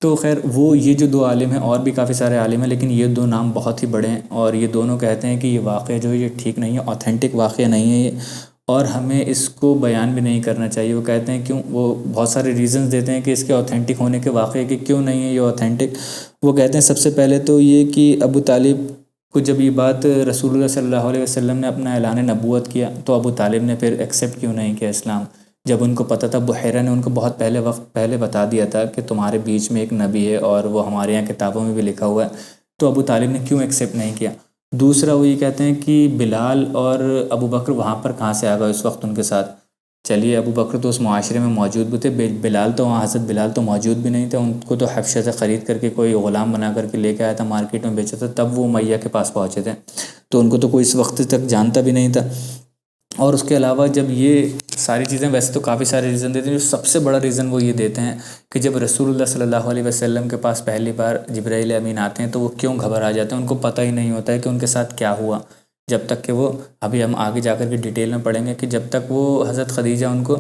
تو خیر، وہ یہ جو دو عالم ہیں، اور بھی کافی سارے عالم ہیں، لیکن یہ دو نام بہت ہی بڑے ہیں، اور یہ دونوں کہتے ہیں کہ یہ واقعہ جو ہے یہ ٹھیک نہیں ہے، اوتھینٹک واقعہ نہیں ہے یہ، اور ہمیں اس کو بیان بھی نہیں کرنا چاہیے۔ وہ کہتے ہیں کیوں، وہ بہت سارے ریزنز دیتے ہیں کہ اس کے اوتھینٹک ہونے کے واقعے کہ کیوں نہیں ہے یہ اوتھینٹک۔ وہ کہتے ہیں سب سے پہلے تو یہ کہ ابو طالب کو جب یہ بات رسول اللہ صلی اللہ علیہ وسلم نے اپنا اعلان نبوت کیا تو ابو طالب نے پھر ایکسیپٹ کیوں نہیں کیا اسلام، جب ان کو پتہ تھا، بحیرہ نے ان کو بہت پہلے بتا دیا تھا کہ تمہارے بیچ میں ایک نبی ہے، اور وہ ہمارے یہاں کتابوں میں بھی لکھا ہوا ہے، تو ابو طالب نے کیوں ایکسیپٹ نہیں کیا۔ دوسرا، وہ یہ کہتے ہیں کہ بلال اور ابو بکر وہاں پر کہاں سے آ گئے اس وقت ان کے ساتھ؟ چلیے، ابو بکر تو اس معاشرے میں موجود بھی تھے، بلال تو وہاں حضرت بلال تو موجود بھی نہیں تھے، ان کو تو حبشہ سے خرید کر کے کوئی غلام بنا کر کے لے کے آیا تھا، مارکیٹ میں بیچا تھا، تب وہ امیہ کے پاس پہنچے تھے، تو ان کو تو کوئی اس وقت تک جانتا بھی نہیں تھا۔ اور اس کے علاوہ جب یہ ساری چیزیں، ویسے تو کافی سارے ریزن دیتے ہیں، جو سب سے بڑا ریزن وہ یہ دیتے ہیں کہ جب رسول اللہ صلی اللہ علیہ وسلم کے پاس پہلی بار جبرائیل امین آتے ہیں تو وہ کیوں گھبرا جاتے ہیں، ان کو پتہ ہی نہیں ہوتا ہے کہ ان کے ساتھ کیا ہوا، جب تک کہ وہ، ابھی ہم آگے جا کر کے ڈیٹیل میں پڑھیں گے کہ جب تک وہ حضرت خدیجہ ان کو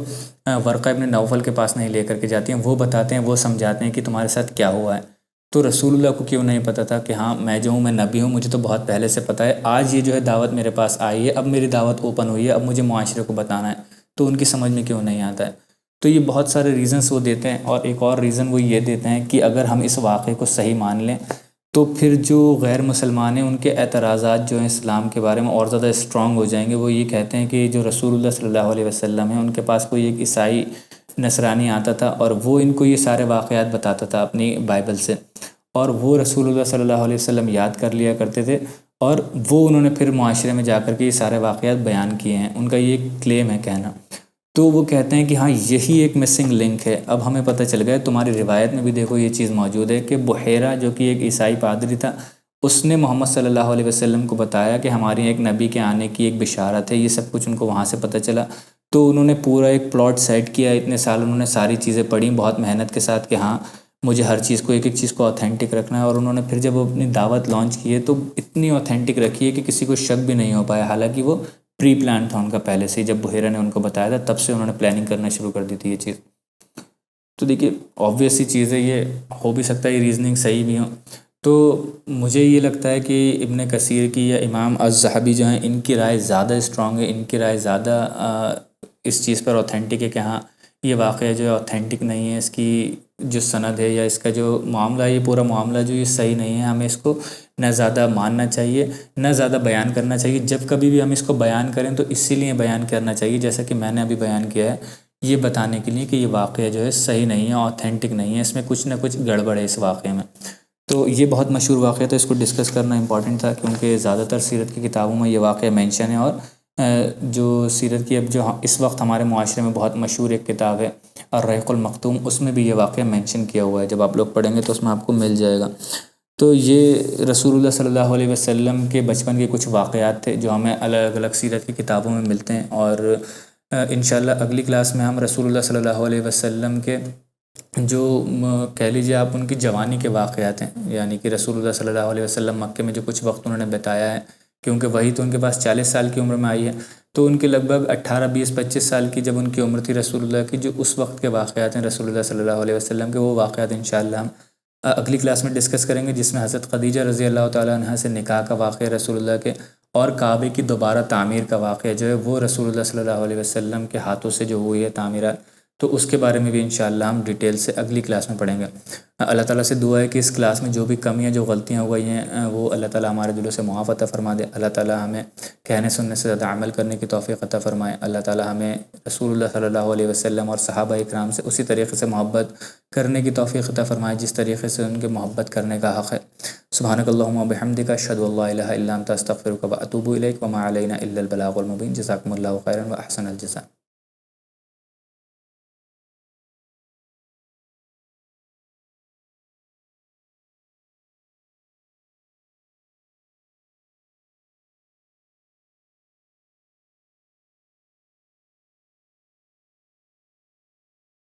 ورقہ ابن نوفل کے پاس نہیں لے کر کے جاتی ہیں، وہ بتاتے ہیں، وہ سمجھاتے ہیں کہ تمہارے ساتھ کیا ہوا ہے۔ تو رسول اللہ کو کیوں نہیں پتہ تھا کہ ہاں میں جو ہوں، میں نبی ہوں، مجھے تو بہت پہلے سے پتہ ہے، آج یہ جو ہے دعوت میرے پاس آئی ہے، اب میری دعوت اوپن ہوئی ہے، اب مجھے معاشرے کو بتانا ہے، تو ان کی سمجھ میں کیوں نہیں آتا ہے۔ تو یہ بہت سارے ریزنس وہ دیتے ہیں، اور ایک اور ریزن وہ یہ دیتے ہیں کہ اگر ہم اس واقعے کو صحیح مان لیں تو پھر جو غیر مسلمان ہیں ان کے اعتراضات جو ہیں اسلام کے بارے میں اور زیادہ اسٹرانگ ہو جائیں گے۔ وہ یہ کہتے ہیں کہ جو رسول اللہ صلی اللہ علیہ وسلم ہیں، ان کے پاس کوئی ایک عیسائی نصرانی آتا تھا، اور وہ ان کو یہ سارے واقعات بتاتا تھا اپنی بائبل سے، اور وہ رسول اللہ صلی اللہ علیہ وسلم یاد کر لیا کرتے تھے، اور وہ انہوں نے پھر معاشرے میں جا کر کے یہ سارے واقعات بیان کیے ہیں، ان کا یہ کلیم ہے کہنا۔ تو وہ کہتے ہیں کہ ہاں یہی ایک مسنگ لنک ہے، اب ہمیں پتہ چل گیا، تمہاری روایت میں بھی دیکھو یہ چیز موجود ہے کہ بحیرہ جو کہ ایک عیسائی پادری تھا، اس نے محمد صلی اللہ علیہ وسلم کو بتایا کہ ہماری ایک نبی کے آنے کی ایک بشارت ہے، یہ سب کچھ ان کو وہاں سے پتہ چلا۔ تو انہوں نے پورا ایک پلاٹ سیٹ کیا، اتنے سال انہوں نے ساری چیزیں پڑھی بہت محنت کے ساتھ کہ ہاں مجھے ہر چیز کو ایک ایک چیز کو آتھینٹک رکھنا ہے. اور انہوں نے پھر جب وہ اپنی دعوت لانچ کی ہے تو اتنی آتھینٹک رکھی ہے کہ کسی کو شک بھی نہیں ہو پایا، حالانکہ وہ پری پلان تھا ان کا پہلے سے ہی. جب بحیرہ نے ان کو بتایا تھا تب سے انہوں نے پلاننگ کرنا شروع کر دی تھی یہ چیز. تو دیکھیے آبویس سی چیز ہے، یہ ہو بھی سکتا ہے یہ ریزننگ صحیح بھی ہوں. تو مجھے یہ لگتا ہے کہ ابن کثیر کی یا امام الذہبی جو ہیں ان کی رائے زیادہ اسٹرانگ ہے، ان کی رائے زیادہ اس چیز پر اوتھینٹک ہے کہ ہاں یہ واقعہ جو ہے اوتھینٹک نہیں ہے، اس کی جو سند ہے یا اس کا جو معاملہ ہے، یہ پورا معاملہ جو یہ صحیح نہیں ہے. ہمیں اس کو نہ زیادہ ماننا چاہیے نہ زیادہ بیان کرنا چاہیے. جب کبھی بھی ہم اس کو بیان کریں تو اسی لیے بیان کرنا چاہیے جیسا کہ میں نے ابھی بیان کیا ہے، یہ بتانے کے لیے کہ یہ واقعہ جو ہے صحیح نہیں ہے، اوتھینٹک نہیں ہے، اس میں کچھ نہ کچھ گڑبڑ ہے اس واقعے میں. تو یہ بہت مشہور واقعہ تھا، اس کو ڈسکس کرنا امپورٹنٹ تھا کیونکہ زیادہ تر سیرت کی کتابوں میں یہ واقعہ مینشن ہے. اور جو سیرت کی اب جو اس وقت ہمارے معاشرے میں بہت مشہور ایک کتاب ہے الرحیق المختوم، اس میں بھی یہ واقعہ مینشن کیا ہوا ہے. جب آپ لوگ پڑھیں گے تو اس میں آپ کو مل جائے گا. تو یہ رسول اللہ صلی اللہ علیہ وسلم کے بچپن کے کچھ واقعات تھے جو ہمیں الگ الگ سیرت کی کتابوں میں ملتے ہیں. اور انشاءاللہ اگلی کلاس میں ہم رسول اللہ صلی اللہ علیہ وسلم کے جو کہہ لیجیے آپ ان کی جوانی کے واقعات ہیں، یعنی کہ رسول اللہ صلی اللہ علیہ وسلم مکے میں جو کچھ وقت انہوں نے بتایا ہے، کیونکہ وہی تو ان کے پاس 40 سال کی عمر میں آئی ہے، تو ان کے لگ بھگ 18 20 25 سال کی جب ان کی عمر تھی رسول اللہ کی، جو اس وقت کے واقعات ہیں رسول اللہ صلی اللہ علیہ وسلم کے، وہ واقعات انشاءاللہ ہم اگلی کلاس میں ڈسکس کریں گے، جس میں حضرت خدیجہ رضی اللہ تعالیٰ عنہ سے نکاح کا واقعہ رسول اللہ کے، اور کعبے کی دوبارہ تعمیر کا واقعہ جو ہے وہ رسول اللہ صلی اللہ علیہ وسلم کے ہاتھوں سے جو ہوئی ہے تعمیرات، تو اس کے بارے میں بھی انشاءاللہ ہم ڈیٹیل سے اگلی کلاس میں پڑھیں گے. اللہ تعالیٰ سے دعا ہے کہ اس کلاس میں جو بھی کمیاں جو غلطیاں ہوئی ہیں وہ اللہ تعالیٰ ہمارے دلوں سے معاف عطا فرما دے. اللہ تعالیٰ ہمیں کہنے سننے سے زیادہ عمل کرنے کی توفیق عطا فرمائے. اللہ تعالیٰ ہمیں رسول اللہ صلی اللہ علیہ وسلم اور صحابہ اکرام سے اسی طریقے سے محبت کرنے کی توفیق عطا فرمائے جس طریقے سے ان کے محبت کرنے کا حق ہے. سبحانک اللہم و بحمدک، اشہد ان لا الہ الا انت، استغفرک و اتوب الیک، وما علینا الا البلاغ المبین. جزاکم اللہ خیرا و احسن الجزاء.